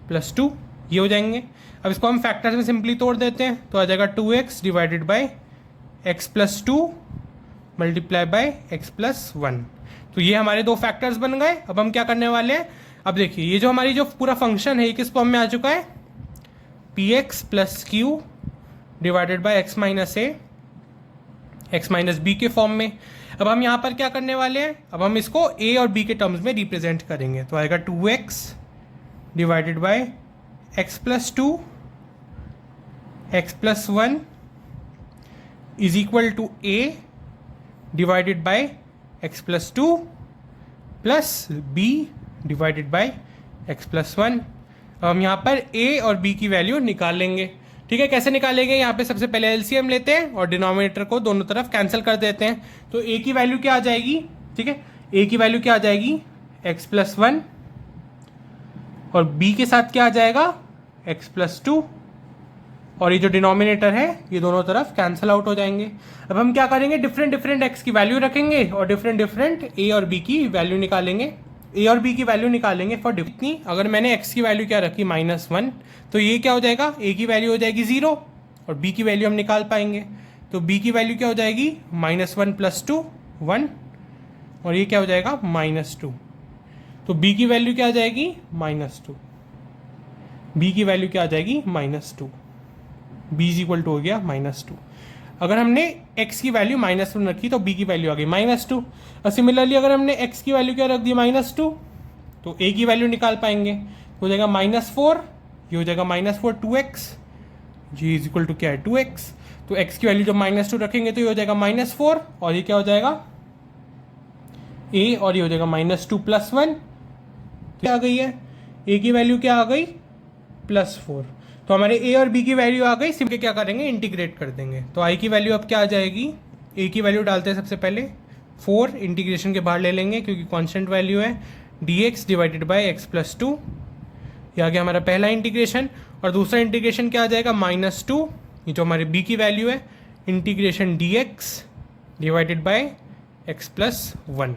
plus 2 ये हो जाएंगे। अब इसको हम फैक्टर्स में सिंपली तोड़ देते हैं तो आ जाएगा 2x divided by x plus 2 multiply by x plus 1। तो ये हमारे दो फैक्टर्स बन गए। अब हम क्या करने वाले हैं, अब देखिए ये जो हमारी जो पूरा फंक्शन है ये किस फॉर्म में आ चुका है, px plus q divided by x minus a x minus B के फॉर्म में। अब हम यहाँ पर क्या करने वाले हैं, अब हम इसको a और b के टर्म्स में रिप्रेजेंट करेंगे। तो आएगा 2x divided by x plus 2 x plus 1 is equal to a divided by x plus 2 plus b divided by x plus 1। अब हम यहाँ पर a और b की वैल्यू निकाल लेंगे। ठीक है, कैसे निकालेंगे, यहाँ पे सबसे पहले एलसीएम लेते हैं और डिनोमिनेटर को दोनों तरफ कैंसिल कर देते हैं। तो a की वैल्यू क्या आ जाएगी, ठीक है, a की वैल्यू क्या आ जाएगी x प्लस 1 और b के साथ क्या आ जाएगा एक्स प्लस टू, और ये जो डिनोमिनेटर है ये दोनों तरफ कैंसिल आउट हो जाएंगे। अब हम क्या करेंगे, डिफरेंट डिफरेंट एक्स की वैल्यू रखेंगे और डिफरेंट डिफरेंट ए और बी की वैल्यू निकालेंगे। ए और बी की वैल्यू निकालेंगे फॉर इतनी, अगर मैंने एक्स की वैल्यू क्या रखी -1, तो ये क्या हो जाएगा, ए की वैल्यू हो जाएगी 0 और बी की वैल्यू हम निकाल पाएंगे। तो बी की वैल्यू क्या हो जाएगी, -1 + 2 1, और ये क्या हो जाएगा -2। तो बी की वैल्यू क्या आ जाएगी -2, बी की वैल्यू क्या आ जाएगी -2, b इज इक्वल टू हो गया -2। अगर हमने x की वैल्यू -1 रखी तो b की वैल्यू आ गई -2, और सिमिलरली अगर हमने x की वैल्यू क्या रख दी -2, तो a की वैल्यू निकाल पाएंगे, हो जाएगा -4, ये हो जाएगा -4 2x, ji is equal to क्या है 2x। तो x की वैल्यू जब -2 रखेंगे तो ये हो जाएगा -4, और ये क्या हो जाएगा a, और ये हो जाएगा -2 + 1, क्या आ गई है, a की वैल्यू क्या आ गई +4। तो हमारे a और b की वैल्यू आ गई, सिंपली क्या करेंगे इंटीग्रेट कर देंगे। तो i की वैल्यू अब क्या आ जाएगी, a की वैल्यू डालते हैं सबसे पहले 4, इंटीग्रेशन के बाहर ले लेंगे क्योंकि कांस्टेंट वैल्यू है, dx / x + 2, ये आ गया हमारा पहला इंटीग्रेशन। और दूसरा इंटीग्रेशन क्या आ जाएगा -2, ये जो हमारे b की वैल्यू है, इंटीग्रेशन dx / x + 1,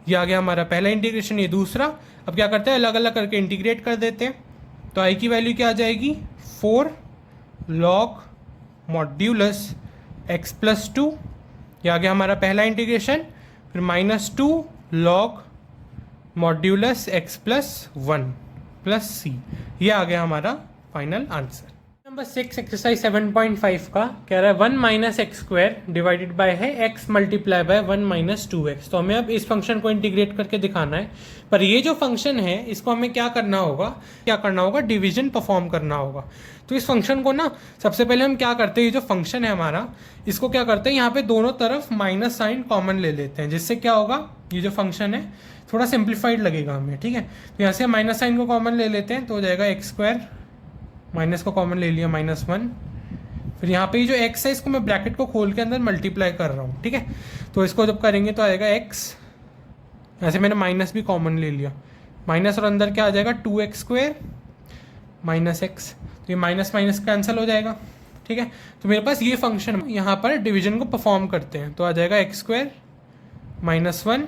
ये आ गया हमारा पहला इंटीग्रेशन, ये दूसरा। अब क्या करते हैं, अलग अलग करके इंटीग्रेट कर देते हैं। तो i की वैल्यू क्या आ जाएगी 4 log मॉड्यूलस x + 2, ये आ गया हमारा पहला इंटीग्रेशन। फिर -2 log मॉड्यूलस x + 1 + c, ये आ गया हमारा फाइनल आंसर। नंबर 6 एक्सरसाइज 7.5 का कह रहा है 1 - x² डिवाइडेड बाय है x × 1 - 2x। तो हमें अब इस फंक्शन को इंटीग्रेट करके दिखाना है, पर ये जो फंक्शन है इसको हमें क्या करना होगा, डिवीजन परफॉर्म करना होगा। तो इस फंक्शन को ना सबसे पहले हम क्या करते हैं, ये जो फंक्शन है हमारा, इसको क्या करते हैं, यहाँ पे दोनों तरफ माइनस साइन कॉमन ले लेते हैं, जिससे क्या होगा, ये जो फंक्शन है थोड़ा सिंप्लीफाइड लगेगा हमें, ठीक है। तो यहाँ से माइनस साइन को कॉमन ले लेते हैं, तो हो जाएगा x², माइनस को कॉमन ले लिया -1, फिर यहाँ पे जो x है इसको मैं ब्रैकेट को खोल के अंदर मल्टीप्लाई कर रहा हूँ, ठीक है। तो इसको जब करेंगे तो आएगा x, यहाँ से मैंने माइनस भी कॉमन ले लिया, माइनस और अंदर क्या आ जाएगा 2x² - x, तो ये माइनस माइनस कैंसिल हो जाएगा, ठीक है। तो मेरे पास ये फंक्शन यहाँ पर डिवीजन को परफॉर्म करते हैं, तो आ जाएगा x² -1,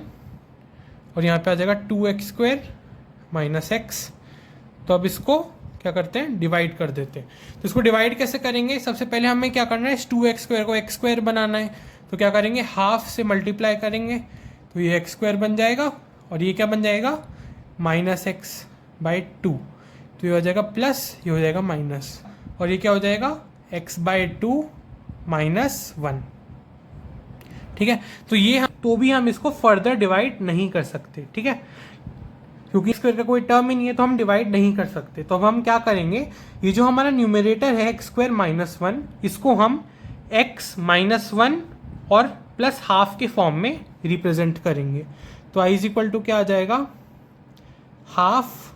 और यहाँ पे आ जाएगा 2x² - x। तो अब इसको क्या करते हैं, डिवाइड कर देते हैं। तो इसको डिवाइड कैसे करेंगे, सबसे पहले हमें क्या करना है, इस 2x² को x² बनाना है। तो क्या करेंगे, हाफ से मल्टीप्लाई करेंगे, तो ये x² बन जाएगा, और ये क्या बन जाएगा -x/2, तो ये हो जाएगा प्लस, ये हो जाएगा माइनस, और ये क्या हो जाएगा x/2 - 1, ठीक है। तो ये तो भी हम इसको फर्दर डिवाइड नहीं कर सकते, ठीक है, क्योंकि स्क्वायर का कोई टर्म ही नहीं है तो हम डिवाइड नहीं कर सकते। तो अब हम क्या करेंगे, ये जो हमारा न्यूमरेटर है x² - 1, इसको हम x - 1 और प्लस हाफ के फॉर्म में रिप्रेजेंट करेंगे। तो i = क्या आ जाएगा, half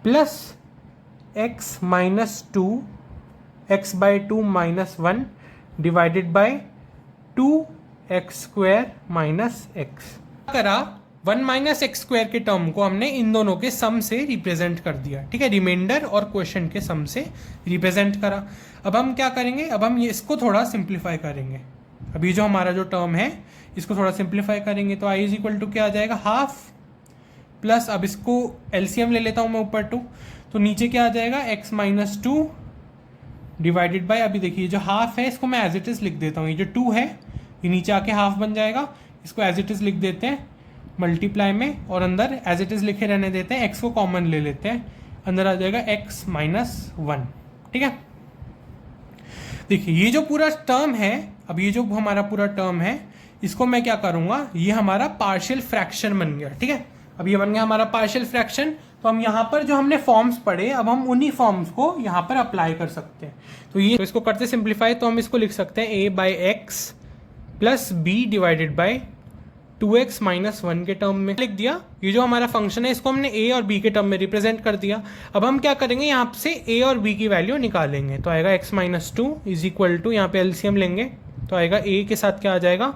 plus x - 2 x/2 - 1 divided by 2x² - x। करा 1 - x² के टर्म को हमने इन दोनों के सम से रिप्रेजेंट कर दिया, ठीक है, रिमाइंडर और क्वेश्चन के सम से रिप्रेजेंट करा। अब हम क्या करेंगे, अब हम इसको थोड़ा सिंप्लीफाई करेंगे। अभी जो हमारा जो टर्म है इसको थोड़ा सिंप्लीफाई करेंगे, तो i = क्या आ जाएगा, हाफ प्लस, अब इसको एलसीएम ले लेता हूँ मैं ऊपर 2, तो नीचे क्या आ जाएगा x - 2 डिवाइडेड बाय, अभी देखिए जो हाफ है इसको मैं एज इट इज़ लिख देता हूँ, ये जो 2 है ये नीचे आके हाफ बन जाएगा, इसको एज इट इज़ लिख देते हैं मल्टीप्लाई में, और अंदर एज इट इज़ लिखे रहने देते हैं, x को कॉमन ले लेते हैं, अंदर आ जाएगा x - 1, ठीक है। देखिए ये जो पूरा टर्म है, अब ये जो हमारा पूरा टर्म है इसको मैं क्या करूँगा, ये हमारा पार्शियल फ्रैक्शन बन गया, ठीक है। अब ये बन गया हमारा पार्शियल फ्रैक्शन, तो हम यहाँ पर जो हमने फॉर्म्स पढ़े, अब हम उन्हीं फॉर्म्स को यहाँ पर अप्लाई कर सकते हैं। तो ये, तो इसको करते सिंप्लीफाई, तो हम इसको लिख सकते हैं a/x + b divided bye 2x - 1 के टर्म में लिख दिया। ये जो हमारा फंक्शन है इसको हमने a और b के टर्म में रिप्रेजेंट कर दिया। अब हम क्या करेंगे, यहाँ से a और b की वैल्यू निकालेंगे, तो आएगा x - 2 = यहाँ पे एलसीएम लेंगे, तो आएगा a के साथ क्या आ जाएगा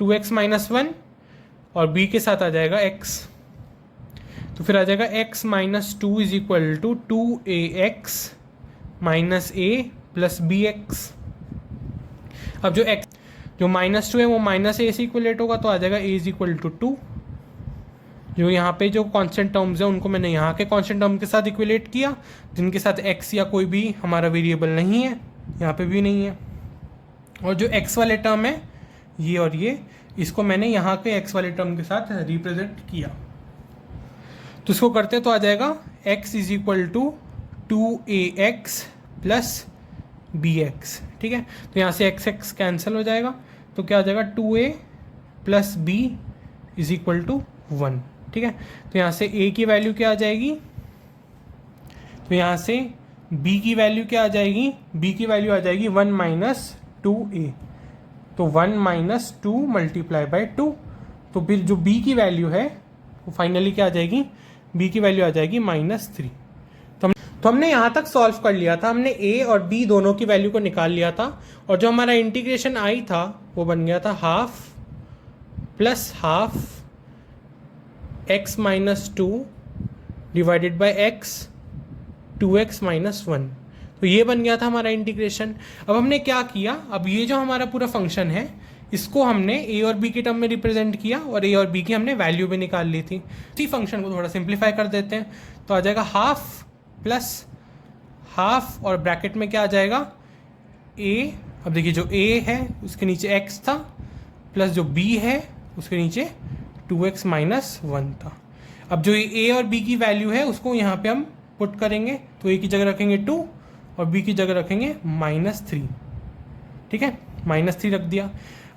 2x - 1 और b के साथ आ जाएगा x। तो फिर आ जाएगा x minus two is equal to 2ax minus a plus bx। अब जो माइनस टू है वो माइनस ए से इक्वलेट होगा, तो आ जाएगा a इज इक्वल टू 2। जो यहाँ पे जो कांस्टेंट टर्म्स है उनको मैंने यहाँ के कांस्टेंट टर्म के साथ इक्वलेट किया, जिनके साथ x या कोई भी हमारा वेरिएबल नहीं है, यहाँ पे भी नहीं है। और जो x वाले टर्म है ये और ये, इसको मैंने यहाँ के x वाले टर्म के साथ रिप्रेजेंट किया। तो इसको करते तो आ जाएगा x is equal to 2ax plus bx। ठीक है, तो यहाँ से x कैंसिल हो जाएगा, तो क्या आ जाएगा 2a plus b is equal to 1। ठीक है, तो यहाँ से a की वैल्यू क्या आ जाएगी, तो यहाँ से b की वैल्यू क्या आ जाएगी, b की वैल्यू आ जाएगी 1 माइनस 2a, तो 1 माइनस 2 मल्टीप्लाई बाई 2। तो फिर जो b की वैल्यू है वो फाइनली क्या आ जाएगी, b की वैल्यू आ जाएगी -3। तो हमने यहाँ तक सॉल्व कर लिया था, हमने a और b दोनों की वैल्यू को निकाल लिया था, और जो हमारा इंटीग्रेशन आई था वो बन गया था half plus half x minus 2 divided by x 2x minus 1। तो ये बन गया था हमारा इंटीग्रेशन। अब हमने क्या किया, अब ये जो हमारा पूरा फंक्शन है इसको हमने a और b के टर्म में रिप्रेजेंट किया, और a और b की हमने वैल्यू भी निकाल ली थी। इसी फंक्शन को थोड़ा सिंप्लीफाई कर देते हैं, तो आ जाएगा हाफ प्लस हाफ, और ब्रैकेट में क्या आ जाएगा a। अब देखिए जो a है उसके नीचे x था, प्लस जो b है उसके नीचे 2x माइनस 1 था। अब जो a और b की वैल्यू है उसको यहाँ पे हम पुट करेंगे, तो a की जगह रखेंगे 2 और b की जगह रखेंगे -3। ठीक है, -3 रख दिया।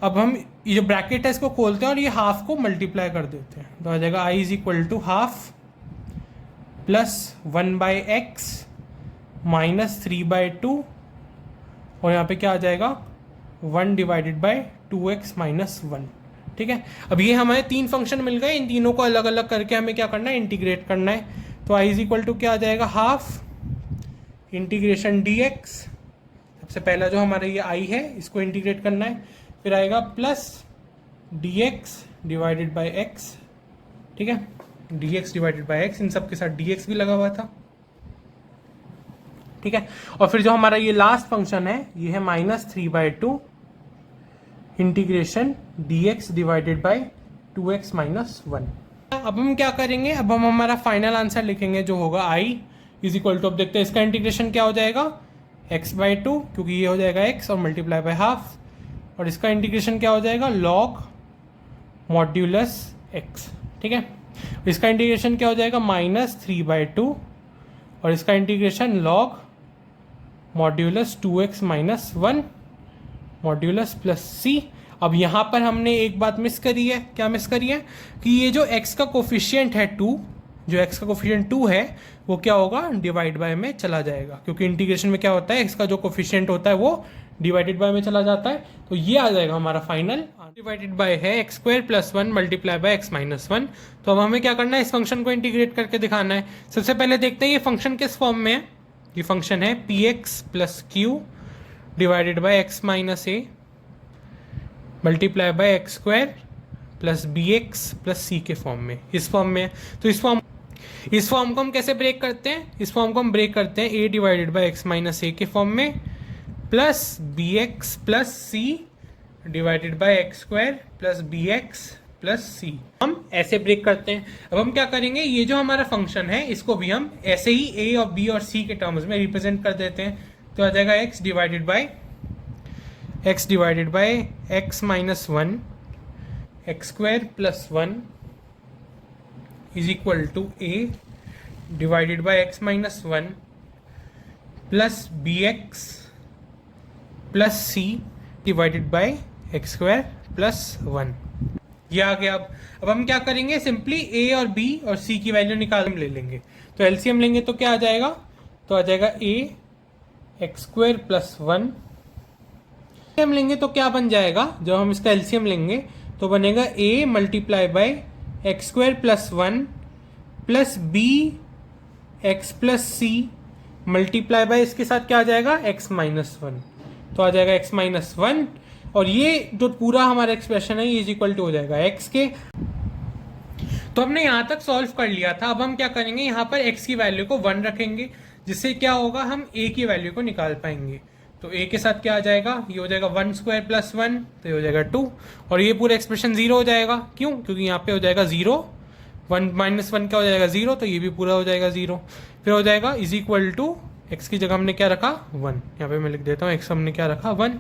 अब हम ये जो ब्रैकेट है इसको खोलते हैं और ये हाफ को मल्टीप्लाई कर देते हैं, तो आ जाएगा i is equal to half plus 1 by x minus 3 by 2, और यहाँ पे क्या आ जाएगा 1 डिवाइडेड बाई 2x माइनस 1। ठीक है, अब ये हमारे 3 फंक्शन मिल गए, इन तीनों को अलग अलग करके हमें क्या करना है, इंटीग्रेट करना है। तो i इज इक्वल टू क्या आ जाएगा हाफ इंटीग्रेशन dx, सबसे पहला जो हमारा ये i है इसको इंटीग्रेट करना है, फिर आएगा plus dx divided by x। ठीक है, dx डिवाइडेड बाई x, इन सब के साथ dx भी लगा हुआ था। ठीक है, और फिर जो हमारा ये लास्ट फंक्शन है ये है -3/2 integration dx divided by 2x minus 1। अब हम क्या करेंगे, अब हम हमारा फाइनल आंसर लिखेंगे जो होगा i इज इक्वल टू, अब देखते हैं इसका इंटीग्रेशन क्या हो जाएगा x/2, क्योंकि ये हो जाएगा x और मल्टीप्लाई बाय हाफ, और इसका इंटीग्रेशन क्या हो जाएगा log मॉड्यूलस x। ठीक है, इसका इंटीग्रेशन क्या हो जाएगा -3/2, और इसका integration log modulus 2x minus 1 modulus plus c। अब यहाँ पर हमने एक बात मिस करी है, क्या मिस करी है कि ये जो x का कोफिशिएंट है 2, जो x का कोफिशिएंट 2 है वो क्या होगा डिवाइड बाय में चला जाएगा, क्योंकि इंटीग्रेशन में क्या होता है x का जो कोफिशिएंट होता है वो डिवाइडेड बाय में चला जाता है। तो ये आ जाएगा हमारा फाइनल डिवाइडेड बाय है x² + 1 multiply by x minus 1। तो अब हमें क्या करना है, इस फंक्शन को इंटीग्रेट करके दिखाना है। सबसे पहले देखते हैं ये फंक्शन किस फॉर्म में है। ये फंक्शन है px + q divided by x minus a multiply bye x² + bx + c के फॉर्म में, इस फॉर्म में। तो इस फॉर्म को हम कैसे ब्रेक करते हैं, इस फॉर्म को हम ब्रेक करते हैं a divided by x minus a के फॉर्म में plus bx + c divided by x² + bx + c, हम ऐसे ब्रेक करते हैं। अब हम क्या करेंगे, ये जो हमारा फंक्शन है इसको भी हम ऐसे ही a और b और c के टर्म्स में रिप्रेजेंट कर देते हैं। तो आ जाएगा x divided by x minus 1 x² + 1 is equal to a divided by x minus 1 plus bx plus c divided by x² + 1। ये आ गया। अब हम क्या करेंगे, सिंपली a और b और c की वैल्यू निकाल हम ले लेंगे। तो एलसीएम लेंगे तो क्या आ जाएगा, तो आ जाएगा a x² + 1। हम लेंगे तो क्या बन जाएगा, जब हम इसका एलसीएम लेंगे तो बनेगा a multiply bye x² + 1 plus b x + c multiply bye इसके साथ क्या आ जाएगा x माइनस 1। तो आ जाएगा x माइनस 1, और ये जो पूरा हमारा एक्सप्रेशन है ये इज इक्वल टू हो जाएगा x के। तो हमने यहाँ तक सॉल्व कर लिया था। अब हम क्या करेंगे, यहाँ पर x की वैल्यू को 1 रखेंगे, जिससे क्या होगा, हम a की वैल्यू को निकाल पाएंगे। तो a के साथ क्या आ जाएगा, ये हो जाएगा 1 स्क्वायर प्लस 1, तो ये हो जाएगा 2, और ये पूरा एक्सप्रेशन 0 हो जाएगा। क्यों? क्योंकि यहाँ पे हो जाएगा 0, 1 माइनस 1 क्या हो जाएगा 0, तो ये भी पूरा हो जाएगा 0। फिर हो जाएगा इज इक्वल टू, एक्स की जगह हमने क्या रखा 1, यहाँ पे मैं लिख देता हूँ एक्स हमने क्या रखा 1।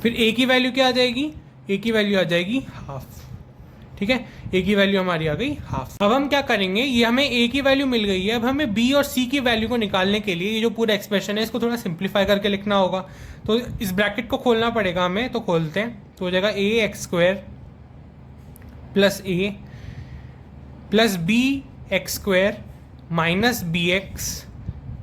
फिर a की वैल्यू क्या आ जाएगी, a की वैल्यू आ जाएगी हाफ। ठीक है, a की वैल्यू हमारी आ गई हाफ। अब हम क्या करेंगे, ये हमें a की वैल्यू मिल गई है, अब हमें b और c की वैल्यू को निकालने के लिए ये जो पूरा एक्सप्रेशन है इसको थोड़ा सिंप्लीफाई करके लिखना होगा। तो इस ब्रैकेट को खोलना पड़ेगा हमें, तो खोलते हैं। तो हो जाएगा a x square plus a plus B x squared minus b x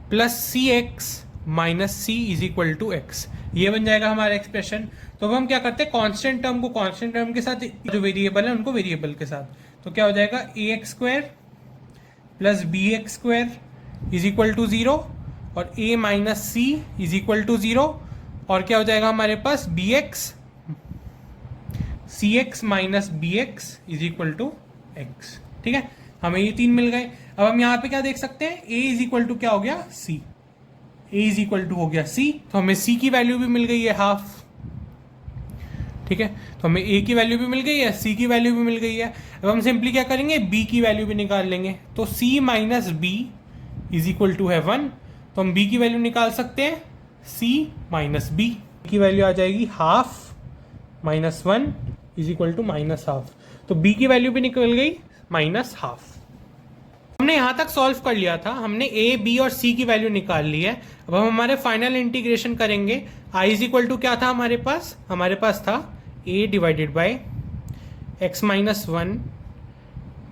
plus c x minus c is equal to x. ये बन जाएगा हमारा एक्सप्रेशन। तो अब हम क्या करते हैं, कांस्टेंट टर्म को कांस्टेंट टर्म के साथ, जो वेरिएबल है उनको वेरिएबल के साथ। तो क्या हो जाएगा, a x square plus B x square is equal to 0 और a minus c is equal to 0, और क्या हो जाएगा हमारे पास b x c x minus b x is equal to x. ठीक है, हमें ये 3 मिल गए। अब हम यहाँ पे क्या देख सकते हैं, a इज इक्वल टू क्या हो गया c, a is equal to हो गया c, तो हमें c की वैल्यू भी मिल गई है हाफ। ठीक है, तो हमें a की वैल्यू भी मिल गई है, c की वैल्यू भी मिल गई है। अब हम सिंपली क्या करेंगे, b की वैल्यू भी निकाल लेंगे। तो c minus b is equal to है 1, तो हम b की वैल्यू निकाल सकते हैं, c माइनस बी की वैल्यू आ जाएगी half minus 1 is equal to minus half. तो b की वैल्यू भी निकल गई माइनस हाफ। हमने यहाँ तक सॉल्व कर लिया था, हमने a, b और c की वैल्यू निकाल ली है। अब हम हमारे फाइनल इंटीग्रेशन करेंगे। i इज इक्वल टू क्या था हमारे पास था a divided by x minus 1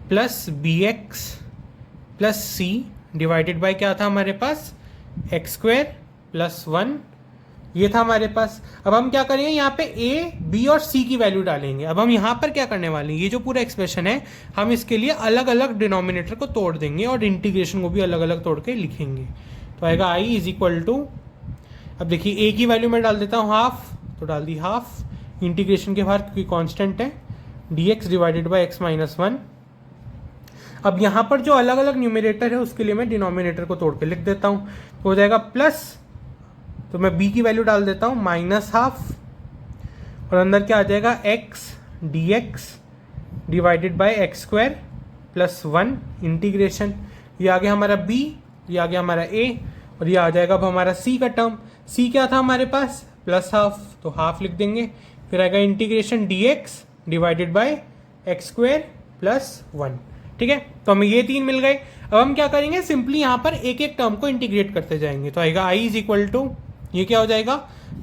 plus B x plus c divided by क्या था हमारे पास, एक्स स्क्वायर प्लस 1, ये था हमारे पास। अब हम क्या करेंगे, यहाँ पे a, b और c की वैल्यू डालेंगे। अब हम यहाँ पर क्या करने वाले हैं, ये जो पूरा एक्सप्रेशन है हम इसके लिए अलग अलग डिनोमिनेटर को तोड़ देंगे और इंटीग्रेशन को भी अलग अलग तोड़ के लिखेंगे। तो आएगा i इज इक्वल टू, अब देखिए a की वैल्यू मैं डाल देता हूँ हाफ, तो डाल दी हाफ, इंटीग्रेशन के बाहर क्योंकि कांस्टेंट है, dx divided by x minus 1। अब यहाँ पर जो अलग अलग न्यूमरेटर है उसके लिए मैं डिनोमिनेटर को तोड़ के लिख देता हूँ। तो हो जाएगा प्लस, तो मैं b की वैल्यू डाल देता हूँ माइनस हाफ, और अंदर क्या आ जाएगा x dx divided by x square plus 1 integration. ये आ गया हमारा b, ये आ गया हमारा a, और ये आ जाएगा अब हमारा c का टर्म। c क्या था हमारे पास, प्लस हाफ, तो हाफ लिख देंगे। फिर आएगा integration dx divided by x square plus 1। ठीक है, तो हमें ये 3 मिल गए। अब हम क्या करेंगे, सिंपली यहाँ पर एक एक टर्म को इंटीग्रेट करते जाएंगे। तो आएगा i इज इक्वल टू, ये क्या हो जाएगा,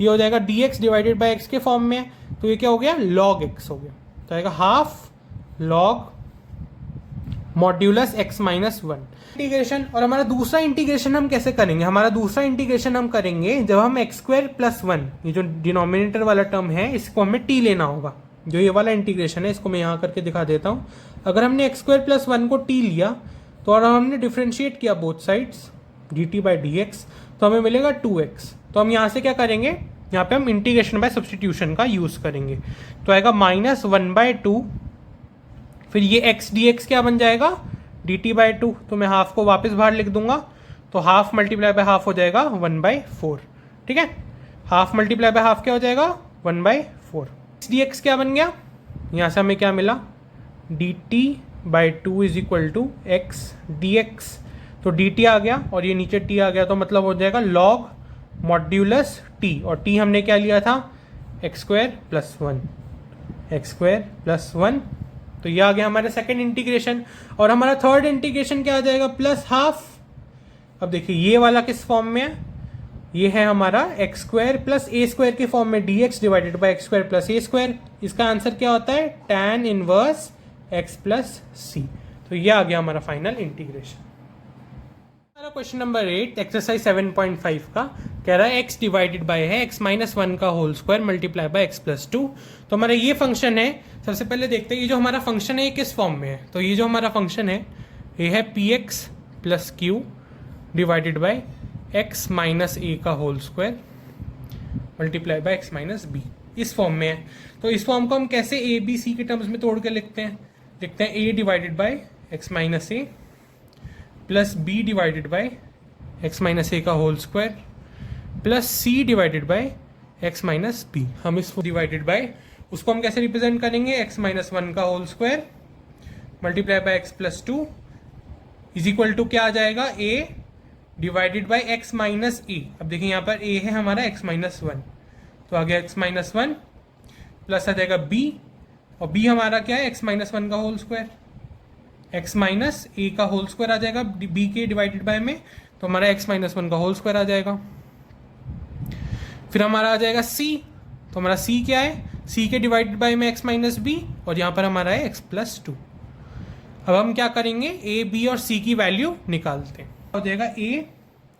ये हो जाएगा dx डिवाइडेड बाय x के फॉर्म में, तो ये क्या हो गया log x हो गया। तो आएगा half log modulus x minus 1 integration. और हमारा दूसरा इंटीग्रेशन हम कैसे करेंगे, हमारा दूसरा इंटीग्रेशन हम करेंगे जब हम एक्स स्क्वायर प्लस 1, ये जो डिनोमिनेटर वाला टर्म है इसको हमें t लेना होगा। जो ये वाला इंटीग्रेशन है इसको मैं यहाँ करके दिखा देता हूँ। अगर हमने एक्स स्क्वायर प्लस 1 को t लिया तो और हमने डिफ्रेंशिएट किया both sides dt by dx, तो हमें मिलेगा 2x। तो हम यहाँ से क्या करेंगे, यहाँ पे हम इंटीग्रेशन बाय सब्सटीट्यूशन का यूज़ करेंगे। तो आएगा माइनस 1/2, फिर ये x dx क्या बन जाएगा, dt बाई 2, तो मैं हाफ को वापस बाहर लिख दूंगा। तो हाफ मल्टीप्लाई बाय हाफ हो जाएगा 1/4। ठीक है, हाफ मल्टीप्लाई बाय हाफ क्या हो जाएगा 1/4। x dx क्या बन गया, यहाँ से हमें क्या मिला, dt by 2 is equal to x dx। तो dt आ गया और ये नीचे t आ गया, तो मतलब हो जाएगा log मॉड्यूलस t, और t हमने क्या लिया था, x square plus 1, x square plus 1। तो ये आ गया हमारा सेकंड इंटीग्रेशन। और हमारा थर्ड इंटीग्रेशन क्या आ जाएगा, प्लस हाफ। अब देखिए ये वाला किस फॉर्म में है, ये है हमारा x square plus a squared के फॉर्म में, dx divided by x square plus a squared. इसका आंसर क्या होता है, tan inverse x plus c. तो ये आ गया हमारा फाइनल इंटीग्रेशन। हमारा क्वेश्चन नंबर 8 एक्सरसाइज 7.5 का कह रहा है x डिवाइडेड बाय है x माइनस 1 का whole square multiply by x plus 2। तो हमारा ये फंक्शन है, सबसे पहले देखते हैं ये जो हमारा फंक्शन है ये किस फॉर्म में है। तो ये जो हमारा फंक्शन है ये है px plus Q divided by x minus a का whole square multiply by x minus b, इस फॉर्म में है। तो इस फॉर्म को हम कैसे a b c के टर्म्स में तोड़ के लिखते हैं, लिखते हैं a divided by x minus a plus B divided by x minus a का whole square plus c divided by x minus b. हम इस डिवाइडेड बाई उसको हम कैसे रिप्रेजेंट करेंगे, एक्स माइनस वन का whole square multiply by x plus two is equal to क्या आ जाएगा, a divided by x minus a. अब देखिए यहाँ पर a है हमारा एक्स माइनस वन, तो आ गया एक्स माइनस वन प्लस आ जाएगा b, और b हमारा क्या है, एक्स माइनस वन का whole square, x minus a का होल स्क्वायर आ जाएगा b के डिवाइडेड बाय में, तो हमारा एक्स माइनस वन का होल स्क्वायर आ जाएगा। फिर हमारा आ जाएगा c, तो हमारा c क्या है, c के डिवाइडेड बाय में एक्स माइनस बी, और यहाँ पर हमारा है एक्स प्लस टू। अब हम क्या करेंगे, a b और c की वैल्यू निकालते हैं। हो जाएगा a,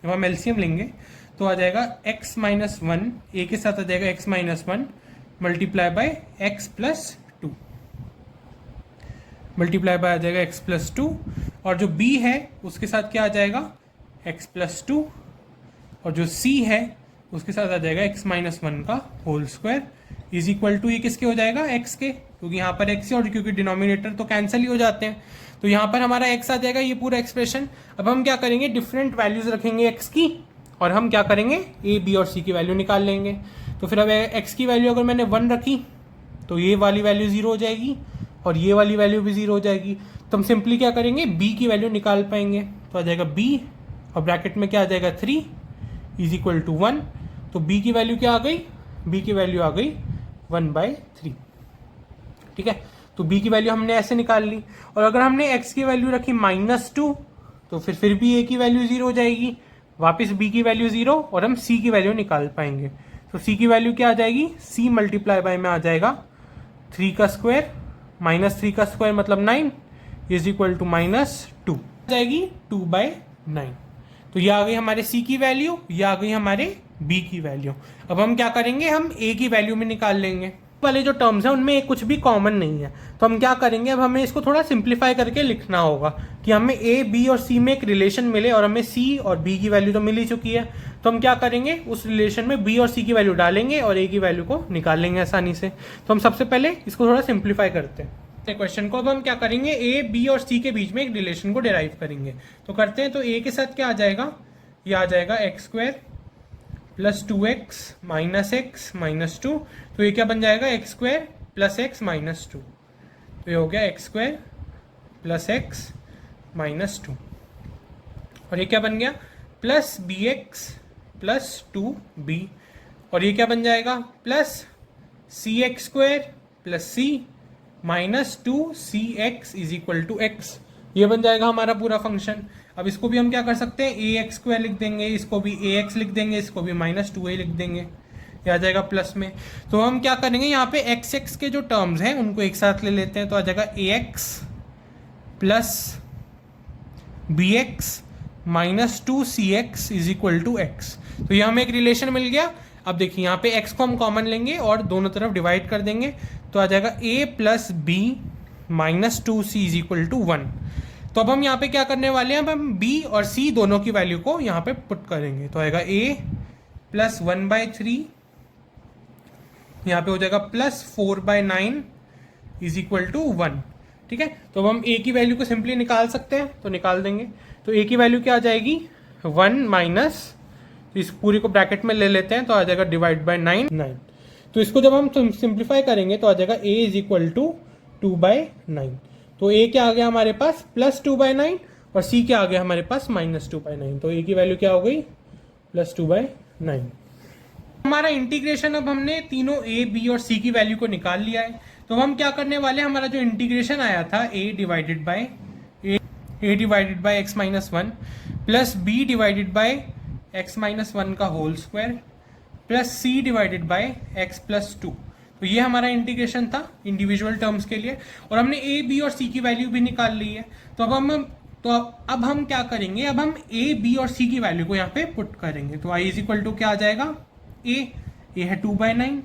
जब हम एलसीएम लेंगे तो आ जाएगा x माइनस वन, ए के साथ आ जाएगा x minus one multiply by x plus two, multiply by आ जाएगा x प्लस टू, और जो b है उसके साथ क्या आ जाएगा x प्लस टू, और जो c है उसके साथ आ जाएगा x माइनस वन का whole square is equal to, ये किसके हो जाएगा, x के, क्योंकि यहाँ पर x है और क्योंकि डिनोमिनेटर तो कैंसिल ही हो जाते हैं, तो यहाँ पर हमारा x आ जाएगा ये पूरा एक्सप्रेशन। अब हम क्या करेंगे, डिफरेंट वैल्यूज रखेंगे x की, और हम क्या करेंगे, a b और c की वैल्यू निकाल लेंगे। तो फिर अब x की वैल्यू अगर मैंने 1 रखी तो ये वाली वैल्यू 0 हो जाएगी और ये वाली वैल्यू भी 0 हो जाएगी, तो हम सिंपली क्या करेंगे, b की वैल्यू निकाल पाएंगे, तो आ जाएगा b और ब्रैकेट में क्या आ जाएगा 3 इज इक्वल टू 1, तो b की वैल्यू क्या आ गई, b की वैल्यू आ गई 1/3। ठीक है, तो b की वैल्यू हमने ऐसे निकाल ली, और अगर हमने x की वैल्यू रखी -2 तो फिर भी a की वैल्यू 0 हो जाएगी, वापस b की वैल्यू 0, और हम c की वैल्यू निकाल पाएंगे। तो c की वैल्यू क्या आ जाएगी, c मल्टीप्लाई बाय में आ जाएगा 3 का स्क्वायर -3 का स्क्वायर मतलब 9 इज इक्वल टू -2 आ जाएगी 2/9। तो ये आ गई हमारे c की वैल्यू, ये आ गई हमारे b की वैल्यू। अब हम क्या करेंगे, हम a की वैल्यू में निकाल लेंगे। वाले जो टर्म्स हैं उनमें कुछ भी कॉमन नहीं है, तो हम क्या करेंगे, अब हमें इसको थोड़ा सिंप्लीफाई करके लिखना होगा कि हमें a b और c में एक रिलेशन मिले, और हमें c और b की वैल्यू तो मिल ही चुकी है, तो हम क्या करेंगे, उस रिलेशन में b और c की वैल्यू डालेंगे और a की वैल्यू को निकाल लेंगे आसानी से। तो हम सबसे पहले इसको थोड़ा सिंप्लीफाई करते हैं क्वेश्चन को। अब हम क्या करेंगे, a b और c के बीच में एक रिलेशन को डिराइव करेंगे, तो करते हैं। तो a के साथ क्या आ जाएगा, ये आ जाएगा x square plus 2x minus x minus to, तो ये क्या बन जाएगा, x square plus x minus to, तो ये हो गया x square plus x minus to, और ये क्या बन गया, plus B x plus 2b, और ये क्या बन जाएगा, plus c x square plus c minus 2cx is equal to x. ये बन जाएगा हमारा पूरा फंक्शन। अब इसको भी हम क्या कर सकते हैं, ए एक्स स्क्वायर लिख देंगे, इसको भी ए एक्स लिख देंगे, इसको भी -2a लिख देंगे, ये आ जाएगा प्लस में। तो हम क्या करेंगे, यहाँ पे एक्स एक्स के जो टर्म्स हैं उनको एक साथ ले लेते हैं, तो आ जाएगा a x plus B x minus 2cx is equal to x. तो ये हमें एक रिलेशन मिल गया। अब देखिए यहाँ पे x को हम कॉमन लेंगे और दोनों तरफ डिवाइड कर देंगे, तो आ जाएगा a plus b minus 2c is equal to 1। तो अब हम यहाँ पे क्या करने वाले हैं, अब हम b और c दोनों की वैल्यू को यहाँ पे पुट करेंगे, तो आएगा a प्लस 1/3, यहाँ पे हो जाएगा प्लस 4/9 इज इक्वल टू 1। ठीक है, तो अब हम a की वैल्यू को सिंपली निकाल सकते हैं, तो निकाल देंगे। तो a की वैल्यू क्या आ जाएगी, 1 माइनस, इस पूरी को ब्रैकेट में ले लेते हैं, तो आ जाएगा डिवाइड बाय 9। तो इसको जब हम सिंप्लीफाई करेंगे तो आ जाएगा a इज इक्वल टू 2/9। तो a क्या आ गया हमारे पास, प्लस 2/9, और c क्या आ गया हमारे पास -2/9। तो a की वैल्यू क्या हो गई, प्लस 2/9। हमारा इंटीग्रेशन, अब हमने तीनों a b और c की वैल्यू को निकाल लिया है। तो हम क्या करने वाले हैं, हमारा जो इंटीग्रेशन आया था a divided by x minus one plus b divided by x minus one का whole square plus c divided by x plus two, तो ये हमारा इंटीग्रेशन था इंडिविजुअल टर्म्स के लिए, और हमने a b और c की वैल्यू भी निकाल ली है। तो अब हम क्या करेंगे, अब हम a b और c की वैल्यू को यहाँ पे पुट करेंगे। तो i इज इक्वल टू क्या आ जाएगा, a है 2/9,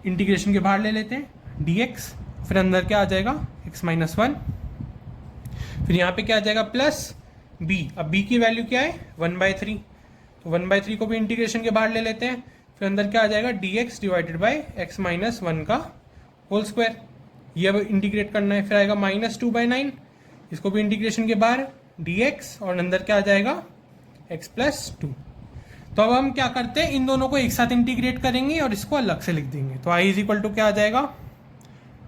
इंटीग्रेशन के बाहर ले लेते हैं dx, फिर अंदर क्या आ जाएगा x माइनस वन, फिर यहाँ पे क्या आ जाएगा प्लस b। अब b की वैल्यू क्या है 1/3, तो 1/3 को भी इंटीग्रेशन के बाहर ले लेते हैं, फिर अंदर क्या आ जाएगा dx divided by x minus one का होल स्क्वायर, ये अब इंटीग्रेट करना है, फिर आएगा -2/9, इसको भी इंटीग्रेशन के बाहर dx और अंदर क्या आ जाएगा x+2। तो अब हम क्या करते हैं, इन दोनों को एक साथ इंटीग्रेट करेंगे और इसको अलग से लिख देंगे। तो i = क्या आ जाएगा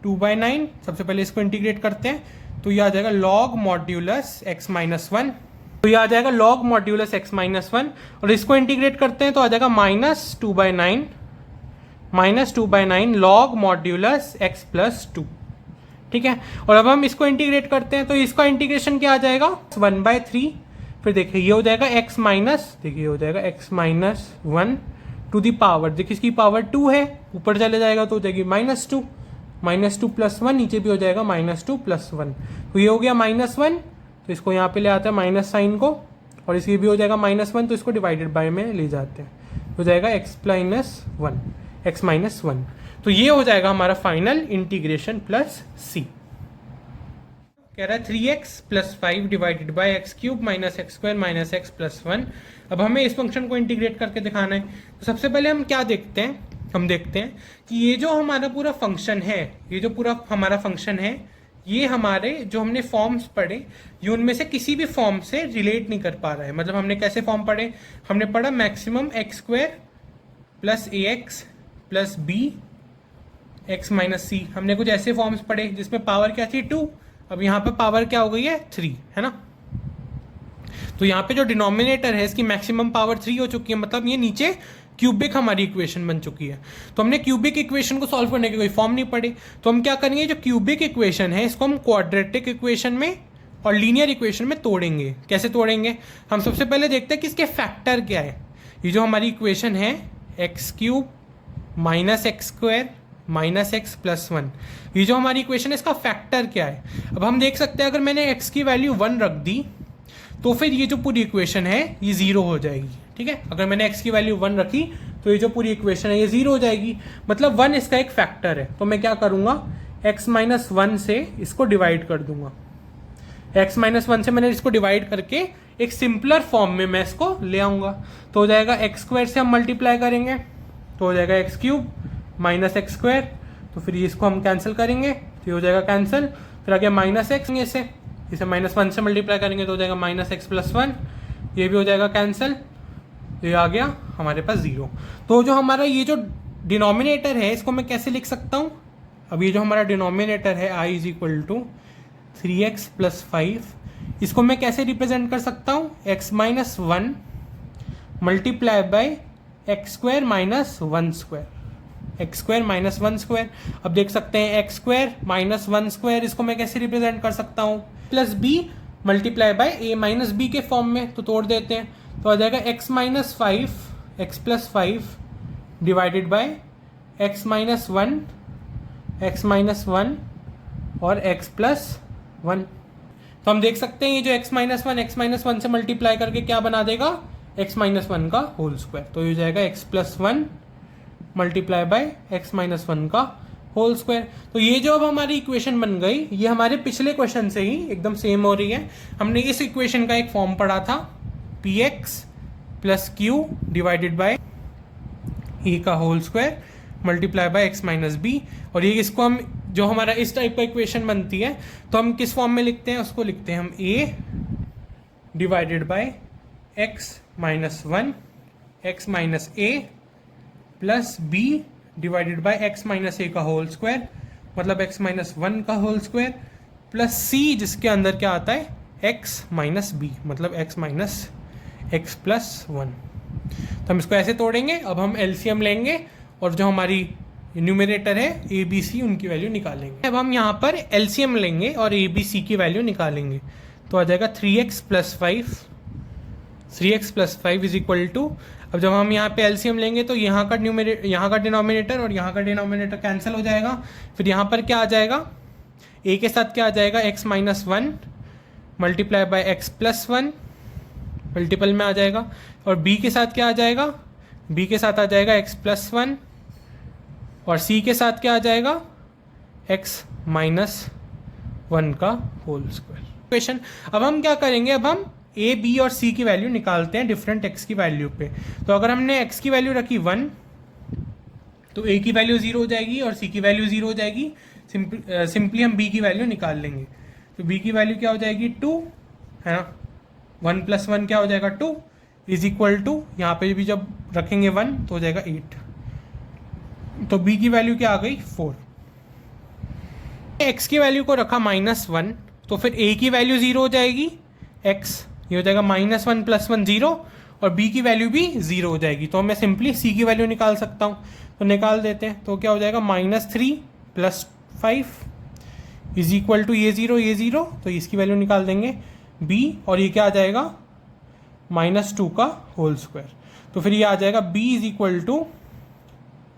2/9। सबसे पहले इसको इंटीग्रेट करते हैं, तो ये आ जाएगा log मॉड्यूलस x-1। तो ये आ जाएगा log मॉड्यूलस x-1 और इसको इंटीग्रेट करते हैं तो आ जाएगा -2/9 log मॉड्यूलस x+2। ठीक है, और अब हम इसको इंटीग्रेट करते हैं तो इसका इंटीग्रेशन क्या आ जाएगा 1/3। फिर देखिए ये हो जाएगा देखिए ये हो जाएगा x-1 टू दी पावर, देखिए इसकी पावर 2 है, ऊपर चले जाएगा तो हो जाएगी -2 + 1, नीचे भी हो जाएगा -2 + 1। तो ये हो गया -1, तो इसको यहाँ पे ले आते हैं माइनस साइन को, और इसकी भी हो जाएगा -1, तो इसको डिवाइडेड बाय में ले जाते हैं, हो जाएगा x-1। तो ये हो जाएगा हमारा फाइनल इंटीग्रेशन प्लस c। कह रहा है 3x + 5 divided by x³ - x² - x+1। अब हमें इस फंक्शन को इंटीग्रेट करके दिखाना है। तो सबसे पहले हम क्या देखते हैं, हम देखते हैं कि ये जो हमारा पूरा फंक्शन है, ये जो पूरा हमारा फंक्शन है, ये हमारे जो हमने फॉर्म्स पढ़े, ये उनमें से किसी भी फॉर्म से रिलेट नहीं कर पा रहा है। मतलब हमने कैसे फॉर्म पढ़े, हमने पढ़ा maximum x² + ax + b x - c। हमने कुछ ऐसे फॉर्म्स पढ़े जिसमें पावर क्या थी 2, अब यहाँ पे पावर क्या हो गई है 3, है ना। तो यहाँ पे जो डिनोमिनेटर है इसकी मैक्सिमम पावर 3 हो चुकी है, मतलब ये नीचे क्यूबिक हमारी इक्वेशन बन चुकी है। तो हमने क्यूबिक इक्वेशन को सॉल्व करने के कोई फॉर्म नहीं पड़े, तो हम क्या करेंगे, जो क्यूबिक इक्वेशन है इसको हम क्वाड्रेटिक इक्वेशन में और लीनियर इक्वेशन में तोड़ेंगे। कैसे तोड़ेंगे, हम सबसे पहले देखते हैं कि इसके फैक्टर क्या है। ये जो हमारी इक्वेशन है x³ - x² - x+1, ये जो हमारी इक्वेशन है इसका फैक्टर क्या है। अब हम देख सकते हैं अगर मैंने x की वैल्यू 1 रख दी तो फिर ये जो पूरी इक्वेशन है ये 0 हो जाएगी। ठीक है, अगर मैंने x की वैल्यू 1 रखी तो ये जो पूरी इक्वेशन है ये 0 हो जाएगी, मतलब 1 इसका एक फैक्टर है। तो मैं क्या करूँगा, x-1 से इसको डिवाइड कर दूंगा। x-1 से मैंने इसको डिवाइड करके एक सिंपलर फॉर्म में मैं इसको ले आऊँगा। तो हो जाएगा x² से हम मल्टीप्लाई करेंगे तो हो जाएगा x³ - x², तो फिर इसको हम कैंसिल करेंगे तो ये हो जाएगा कैंसिल। फिर आ गया -x, इसे -1 से मल्टीप्लाई करेंगे तो हो जाएगा -x+1, ये भी हो जाएगा कैंसिल, तो ये आ गया हमारे पास 0। तो जो हमारा ये जो डिनोमिनेटर है इसको मैं कैसे लिख सकता हूँ, अब ये जो हमारा डिनोमिनेटर है i = 3x + 5, इसको मैं कैसे रिप्रेजेंट कर सकता हूँ, x - 1 मल्टीप्लाई बाय x² - 1²। अब देख सकते हैं x² - 1² इसको मैं कैसे रिप्रेजेंट कर सकता हूँ, +b multiply bye a - b के फॉर्म में। तो तोड़ देते हैं तो आ जाएगा x - 5 डिवाइडेड बाय x - 1 और x+1। तो हम देख सकते हैं ये जो x - 1 से मल्टीप्लाई करके क्या बना देगा, x - 1 का होल स्क्वायर। तो ये हो जाएगा x+1 मल्टीप्लाई बाय x - 1 का होल स्क्वायर। तो ये जो अब हमारी इक्वेशन बन गई ये हमारे पिछले क्वेश्चन से ही एकदम सेम हो रही है। हमने इस इक्वेशन का एक फॉर्म पढ़ा था px + q divided by e का whole square multiply by x - b, और ये इसको हम जो हमारा इस टाइप का इक्वेशन बनती है तो हम किस फॉर्म में लिखते हैं, उसको लिखते हैं हम a divided by x - 1 x - a plus b divided by x - a का होल स्क्वायर, मतलब x - 1 का होल स्क्वायर, प्लस c जिसके अंदर क्या आता है x - b, मतलब x - x+1। तो हम इसको ऐसे तोड़ेंगे। अब हम एलसीएम लेंगे और जो हमारी न्यूमरेटर है ए बी सी उनकी वैल्यू निकालेंगे। अब हम यहाँ पर एलसीएम लेंगे और ए बी सी की वैल्यू निकालेंगे तो आ जाएगा 3x + 5 = अब जब हम यहाँ पे एलसीएम लेंगे तो यहाँ का डिनोमिनेटर और यहाँ का डिनोमिनेटर कैंसिल हो जाएगा। फिर यहाँ पर क्या आ जाएगा, a के साथ क्या आ जाएगा x - 1 multiply bye x+1 multiple में आ जाएगा, और b के साथ क्या आ जाएगा, b के साथ आ जाएगा x+1, और c के साथ क्या आ जाएगा x - 1 का होल स्क्वायर इक्वेशन। अब हम क्या करेंगे, अब हम a b और c की वैल्यू निकालते हैं डिफरेंट x की वैल्यू पे। तो अगर हमने x की वैल्यू रखी 1 तो a की वैल्यू 0 हो जाएगी और c की वैल्यू 0 हो जाएगी। सिंपली हम b की वैल्यू निकाल लेंगे। तो b की वैल्यू क्या हो जाएगी 2, है ना, 1 + 1 क्या हो जाएगा 2 इज इक्वल टू, यहाँ पे भी जब रखेंगे 1 तो हो जाएगा 8। तो b की वैल्यू क्या आ गई 4। x की वैल्यू को रखा -1, तो फिर a की वैल्यू 0 हो जाएगी, x ये हो जाएगा -1 + 1 0, और b की वैल्यू भी 0 हो जाएगी। तो मैं सिंपली c की वैल्यू निकाल सकता हूँ, तो निकाल देते हैं। तो क्या हो जाएगा -3 + 5 इज इक्वल टू ये 0, तो इसकी वैल्यू निकाल देंगे b, और ये क्या आ जाएगा -2 का होल स्क्वायर। तो फिर ये आ जाएगा b इज इक्वल टू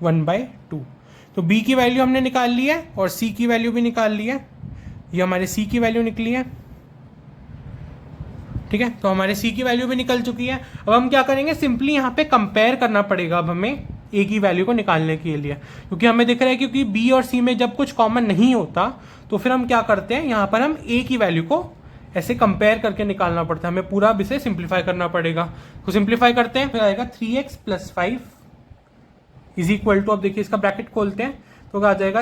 1/2। तो b की वैल्यू हमने निकाल ली है और c की वैल्यू भी निकाल ली है। ये हमारे c की वैल्यू निकली है, ठीक है। तो हमारे c की वैल्यू भी निकल चुकी है। अब हम क्या करेंगे, सिंपली यहाँ पे कंपेयर करना पड़ेगा अब हमें a की वैल्यू को निकालने के लिए, क्योंकि हमें दिख रहा है क्योंकि b और c में जब कुछ कॉमन नहीं होता तो फिर हम क्या करते हैं, यहाँ पर हम a की वैल्यू को ऐसे कंपेयर करके निकालना पड़ता है। हमें पूरा अब इसे सिंप्लीफाई करना पड़ेगा। तो सिंप्लीफाई करते हैं, फिर आएगा 3x + 5 इज इक्वल टू, अब देखिए इसका ब्रैकेट खोलते हैं तो क्या आ जाएगा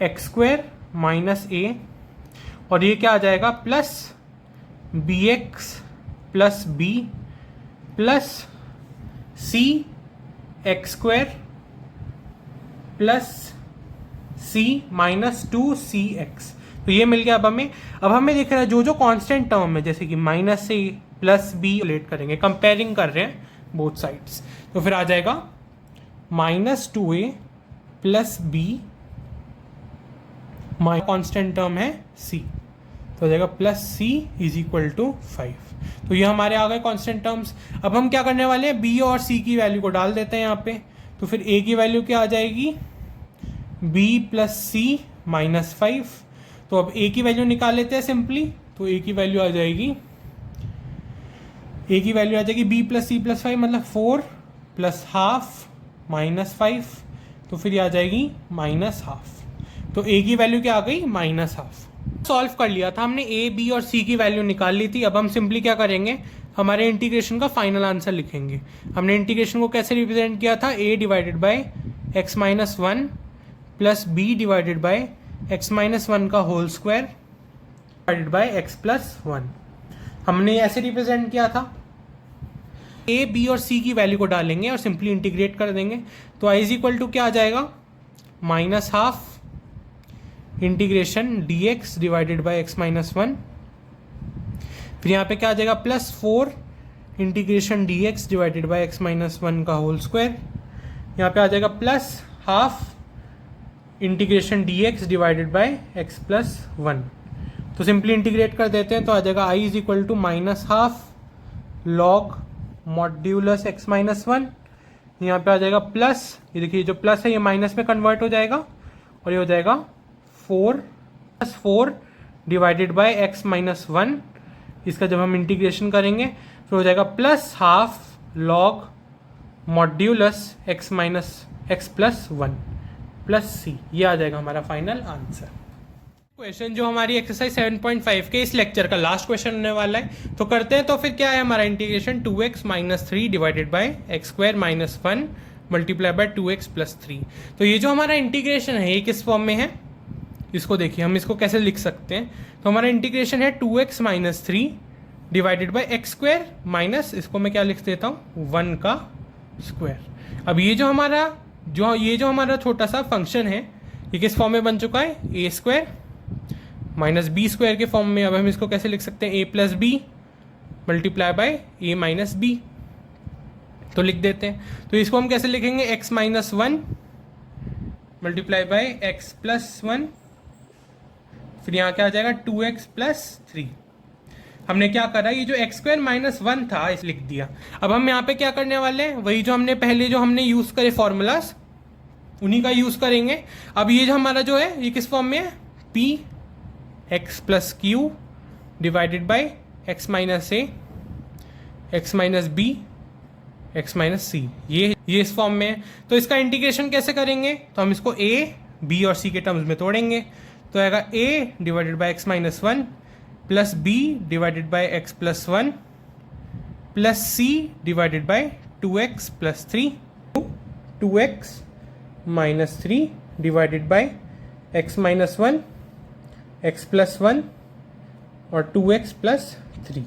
ax² - a, और ये क्या आ जाएगा plus bx + b plus cx² plus c -2cx। तो ये मिल गया अब हमें। अब हमें दिख रहा है जो जो कांस्टेंट टर्म है, जैसे कि -a + b रिलेट करेंगे, कंपेयरिंग कर रहे हैं बोथ साइड्स, तो फिर आ जाएगा -2a + b, कांस्टेंट टर्म है c, तो हो जाएगा +c इज इक्वल टू 5। तो ये हमारे आ गए कांस्टेंट टर्म्स। अब हम क्या करने वाले हैं, b और c की वैल्यू को डाल देते हैं यहाँ पे। तो फिर a की वैल्यू क्या आ जाएगी, b + c -5। तो अब a की वैल्यू निकाल लेते हैं सिंपली। तो a की वैल्यू आ जाएगी b + c + 5, मतलब 4 + ½ -5, तो फिर ये आ जाएगी -½ तो a की वैल्यू क्या आ गई -½ सॉल्व कर लिया था हमने, a, b और c की वैल्यू निकाल ली थी। अब हम सिंपली क्या करेंगे, हमारे इंटीग्रेशन का फाइनल आंसर लिखेंगे। हमने इंटीग्रेशन को कैसे रिप्रेजेंट किया था, a / x - 1 plus b / x - 1 का होल स्क्वायर / x + 1। हमने ऐसे रिप्रेजेंट किया था। a, b और c की वैल्यू को डालेंगे और सिंपली इंटीग्रेट कर देंगे। तो i इज इक्वल टू क्या आ जाएगा, -½ इंटीग्रेशन dx / x - 1, फिर यहाँ पे क्या आ जाएगा +4 इंटीग्रेशन dx / x - 1 का होल स्क्वायर, यहाँ पे आ जाएगा +½ इंटीग्रेशन dx / x + 1। तो सिंपली इंटीग्रेट कर देते हैं, तो आ जाएगा i is equal to -½ log modulus x - 1, यहाँ पे आ जाएगा प्लस, ये देखिए जो प्लस है ये माइनस में कन्वर्ट हो जाएगा, और ये हो जाएगा 4 डिवाइडेड बाय x - 1। इसका जब हम इंटीग्रेशन करेंगे फिर हो जाएगा +½ log modulus x + 1 plus c। ये आ जाएगा हमारा फाइनल आंसर। क्वेश्चन जो हमारी एक्सरसाइज 7.5 के इस लेक्चर का लास्ट क्वेश्चन होने वाला है, तो करते हैं। तो फिर क्या है हमारा integration 2x - 3 divided by x² - 1 multiply bye 2x + 3। तो ये जो हमारा इंटीग्रेशन है ये किस फॉर्म में है, इसको देखिए हम इसको कैसे लिख सकते हैं। तो हमारा इंटीग्रेशन है 2x - 3 divided by x² minus, इसको मैं क्या लिख देता हूँ 1 का स्क्वायर। अब ये जो हमारा छोटा सा फंक्शन है ये किस फॉर्म में बन चुका है, a² - b² के फॉर्म में। अब हम इसको कैसे लिख सकते हैं, a + b multiply bye a - b, तो लिख देते हैं। तो इसको हम कैसे लिखेंगे, x - 1 मल्टीप्लाई बाय x + 1, फिर यहाँ क्या आ जाएगा 2x + 3। हमने क्या करा, ये जो x² - 1 था इस लिख दिया। अब हम यहाँ पे क्या करने वाले हैं, वही जो हमने पहले यूज़ करे फॉर्मूलाज उन्हीं का यूज़ करेंगे। अब ये जो हमारा जो है ये किस फॉर्म में है, p x + q divided by x - a x - b x - c, ये इस फॉर्म में है। तो इसका इंटीग्रेशन कैसे करेंगे, तो हम इसको a, b और c के टर्म्स में तोड़ेंगे। तो आएगा a divided by x - 1 plus b divided by x + 1 plus c divided bye 2x + 3, 2x - 3 divided by x minus one, x plus one और 2x+3।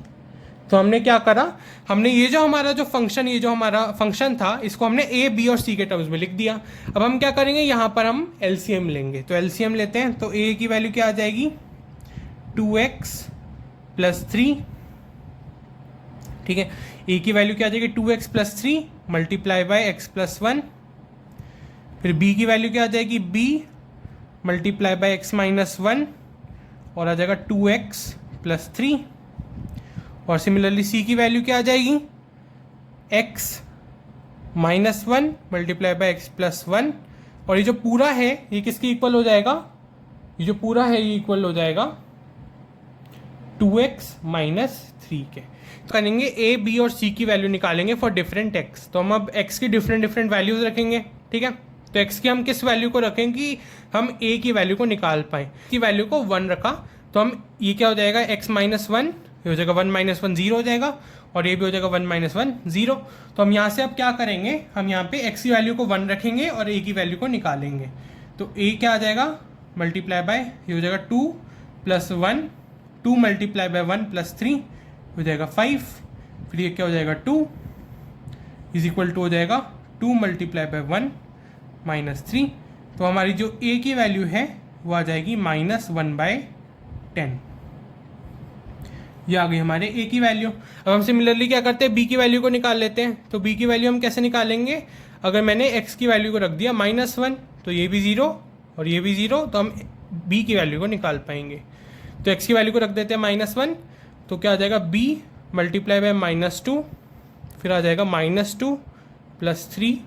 तो हमने क्या करा, हमने ये जो हमारा जो फंक्शन, ये जो हमारा फंक्शन था, इसको हमने ए बी और सी के टर्म्स में लिख दिया। अब हम क्या करेंगे, यहाँ पर हम एलसीएम लेंगे। तो एलसीएम लेते हैं, तो ए की वैल्यू क्या आ जाएगी 2x+3, ठीक है। ए की वैल्यू क्या आ जाएगी 2x+3 मल्टीप्लाई बाय x+1। फिर बी की वैल्यू क्या आ जाएगी b मल्टीप्लाई बाय x-1 और आ जाएगा 2x+3। और सिमिलरली सी की वैल्यू क्या आ जाएगी x-1 मल्टीप्लाई बाय x+1। और ये जो पूरा है ये किसके इक्वल हो जाएगा, ये जो पूरा है ये इक्वल हो जाएगा 2x-3 के। तो करेंगे ए बी और सी की वैल्यू निकालेंगे फॉर डिफरेंट x। तो हम अब x की डिफरेंट वैल्यूज रखेंगे, ठीक है। तो x की हम किस वैल्यू को रखेंगे कि हम a की वैल्यू को निकाल पाएँ। की वैल्यू को 1 रखा, तो हम ये क्या हो जाएगा x-1, ये हो जाएगा 1 - 1 0 हो जाएगा, और ये भी हो जाएगा 1 - 1 0। तो हम यहाँ से अब क्या करेंगे, हम यहाँ पे x की वैल्यू को 1 रखेंगे और a की वैल्यू को निकालेंगे। तो a क्या आ जाएगा मल्टीप्लाई बाय, ये हो जाएगा 2 + 1, 2 मल्टीप्लाई बाय 1 + 3 हो जाएगा 5। फिर ये क्या हो जाएगा 2 इज इक्वल टू हो जाएगा 2 मल्टीप्लाई बाय 1 - 3। तो हमारी जो a की वैल्यू है वो आ जाएगी -1/10। ये आ गई हमारे a की वैल्यू। अब हम सिमिलरली क्या करते हैं, b की वैल्यू को निकाल लेते हैं। तो b की वैल्यू हम कैसे निकालेंगे, अगर मैंने x की वैल्यू को रख दिया -1, तो ये भी 0 और ये भी 0, तो हम b की वैल्यू को निकाल पाएंगे। तो x की वैल्यू को रख देते हैं -1, तो क्या आ जाएगा b मल्टीप्लाई बाय -2, फिर आ जाएगा -2 + 3,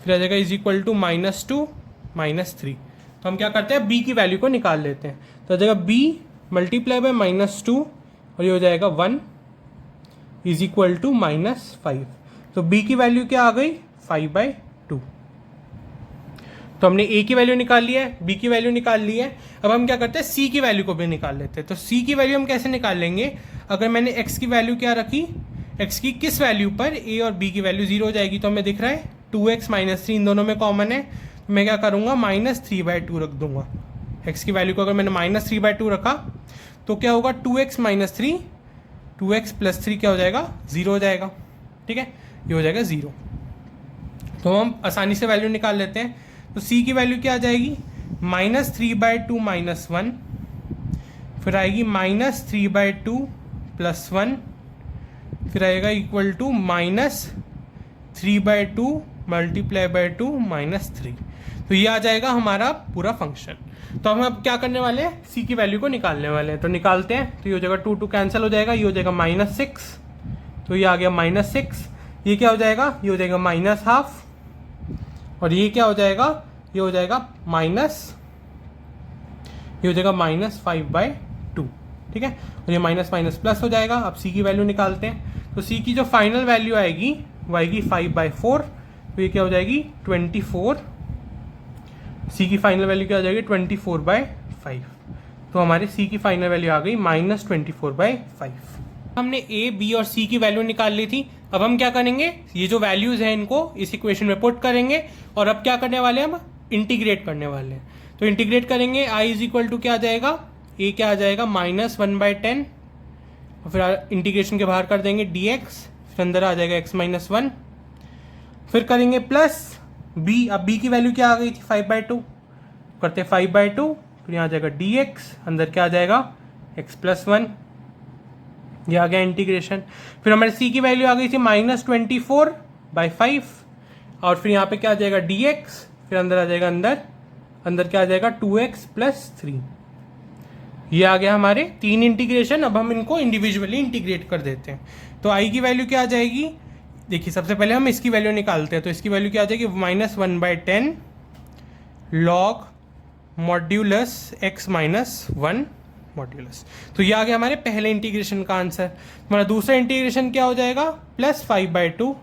फिर आ जाएगा इज इक्वल टू -2 - 3। तो हम क्या करते हैं, b की वैल्यू को निकाल लेते हैं। तो आ जाएगा b मल्टीप्लाई बाय -2 और ये हो जाएगा 1 इज इक्वल टू -5। तो b की वैल्यू क्या आ गई 5/2। तो हमने a की वैल्यू निकाल लिया है, b की वैल्यू निकाल ली है। अब हम क्या करते हैं, c की वैल्यू को भी निकाल लेते हैं। तो c की वैल्यू हम कैसे निकाल लेंगे, अगर मैंने x की वैल्यू क्या रखी, x की किस वैल्यू पर a और b की वैल्यू 0 हो जाएगी। तो हमें दिख रहा है 2x - 3 इन दोनों में कॉमन है, तो मैं क्या करूँगा -3/2 रख दूंगा। x की वैल्यू को अगर मैंने -3/2 रखा तो क्या होगा 2x - 3, 2x + 3 क्या हो जाएगा 0 हो जाएगा, ठीक है, ये हो जाएगा 0। तो हम आसानी से वैल्यू निकाल लेते हैं। तो c की वैल्यू क्या आ जाएगी -3/2 - 1, फिर आएगी -3/2 + 1, फिर आएगा इक्वल टू -3/2 मल्टीप्लाई बाय 2 -3। तो ये आ जाएगा हमारा पूरा फंक्शन। तो हम अब क्या करने वाले हैं, c की वैल्यू को निकालने वाले हैं। तो निकालते हैं, तो ये हो जाएगा 2 कैंसिल हो जाएगा, ये हो जाएगा -6, तो ये आ गया -6। ये क्या हो जाएगा, ये हो जाएगा -½ और ये क्या हो जाएगा, ये हो जाएगा -5/2, ठीक है। और ये माइनस प्लस हो जाएगा। अब c की वैल्यू निकालते हैं। तो c की जो फाइनल वैल्यू आएगी वो आएगी 5/4, तो ये क्या हो जाएगी 24। c की फाइनल वैल्यू क्या हो जाएगी 24/5। तो हमारे c की फाइनल वैल्यू आ गई -24/5। हमने a, b और c की वैल्यू निकाल ली थी। अब हम क्या करेंगे, ये जो वैल्यूज़ हैं इनको इस इक्वेशन में पुट करेंगे और अब क्या करने वाले हैं, हम इंटीग्रेट करने वाले हैं। तो इंटीग्रेट करेंगे, i इज इक्वल टू क्या आ जाएगा, a क्या आ जाएगा -1/10, और फिर इंटीग्रेशन के बाहर कर देंगे dx, फिर अंदर आ जाएगा x-1, फिर करेंगे प्लस b। अब b की वैल्यू क्या आ गई थी 5/2, करते 5/2, फिर यहाँ आ जाएगा dx, अंदर क्या आ जाएगा x+1, ये आ गया इंटीग्रेशन। फिर हमारे c की वैल्यू आ गई थी -24/5, और फिर यहाँ पे क्या आ जाएगा dx, फिर अंदर आ जाएगा अंदर क्या आ जाएगा 2x+3। ये आ गया हमारे 3 इंटीग्रेशन। अब हम इनको इंडिविजुअली इंटीग्रेट कर देते हैं। तो i की वैल्यू क्या आ जाएगी, देखिए सबसे पहले हम इसकी वैल्यू निकालते हैं। तो इसकी वैल्यू क्या आ जाएगी -1/10 log मॉड्यूलस x-1 मॉड्यूलस। तो ये आ गया हमारे पहले इंटीग्रेशन का आंसर। हमारा दूसरा इंटीग्रेशन क्या हो जाएगा +5/2।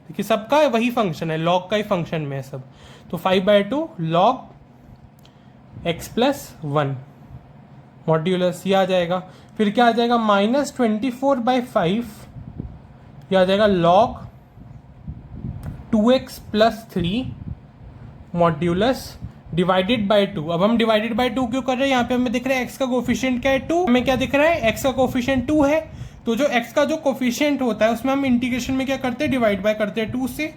देखिए सबका वही फंक्शन है, लॉग का ही फंक्शन में है सब। तो 5/2 log x+1 मॉड्यूलस, ये आ जाएगा। फिर क्या आ जाएगा -24/5, ये आ जाएगा log 2x+3 modulus divided by 2। अब हम डिवाइडेड बाय 2 क्यों कर रहे हैं, यहाँ पे हमें दिख रहा है x का कोफिशिएंट क्या है 2, हमें क्या दिख रहा है x का कोफिशिएंट 2 है। तो जो x का जो कोफिशिएंट होता है उसमें हम इंटीग्रेशन में क्या करते हैं, डिवाइड बाय करते हैं 2 से।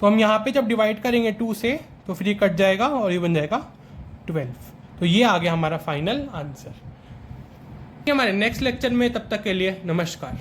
तो हम यहाँ पे जब डिवाइड करेंगे 2 से तो फिर ये कट जाएगा और ये बन जाएगा 12। तो ये आ गया हमारा फाइनल आंसर। हमारे नेक्स्ट लेक्चर में, तब तक के लिए नमस्कार।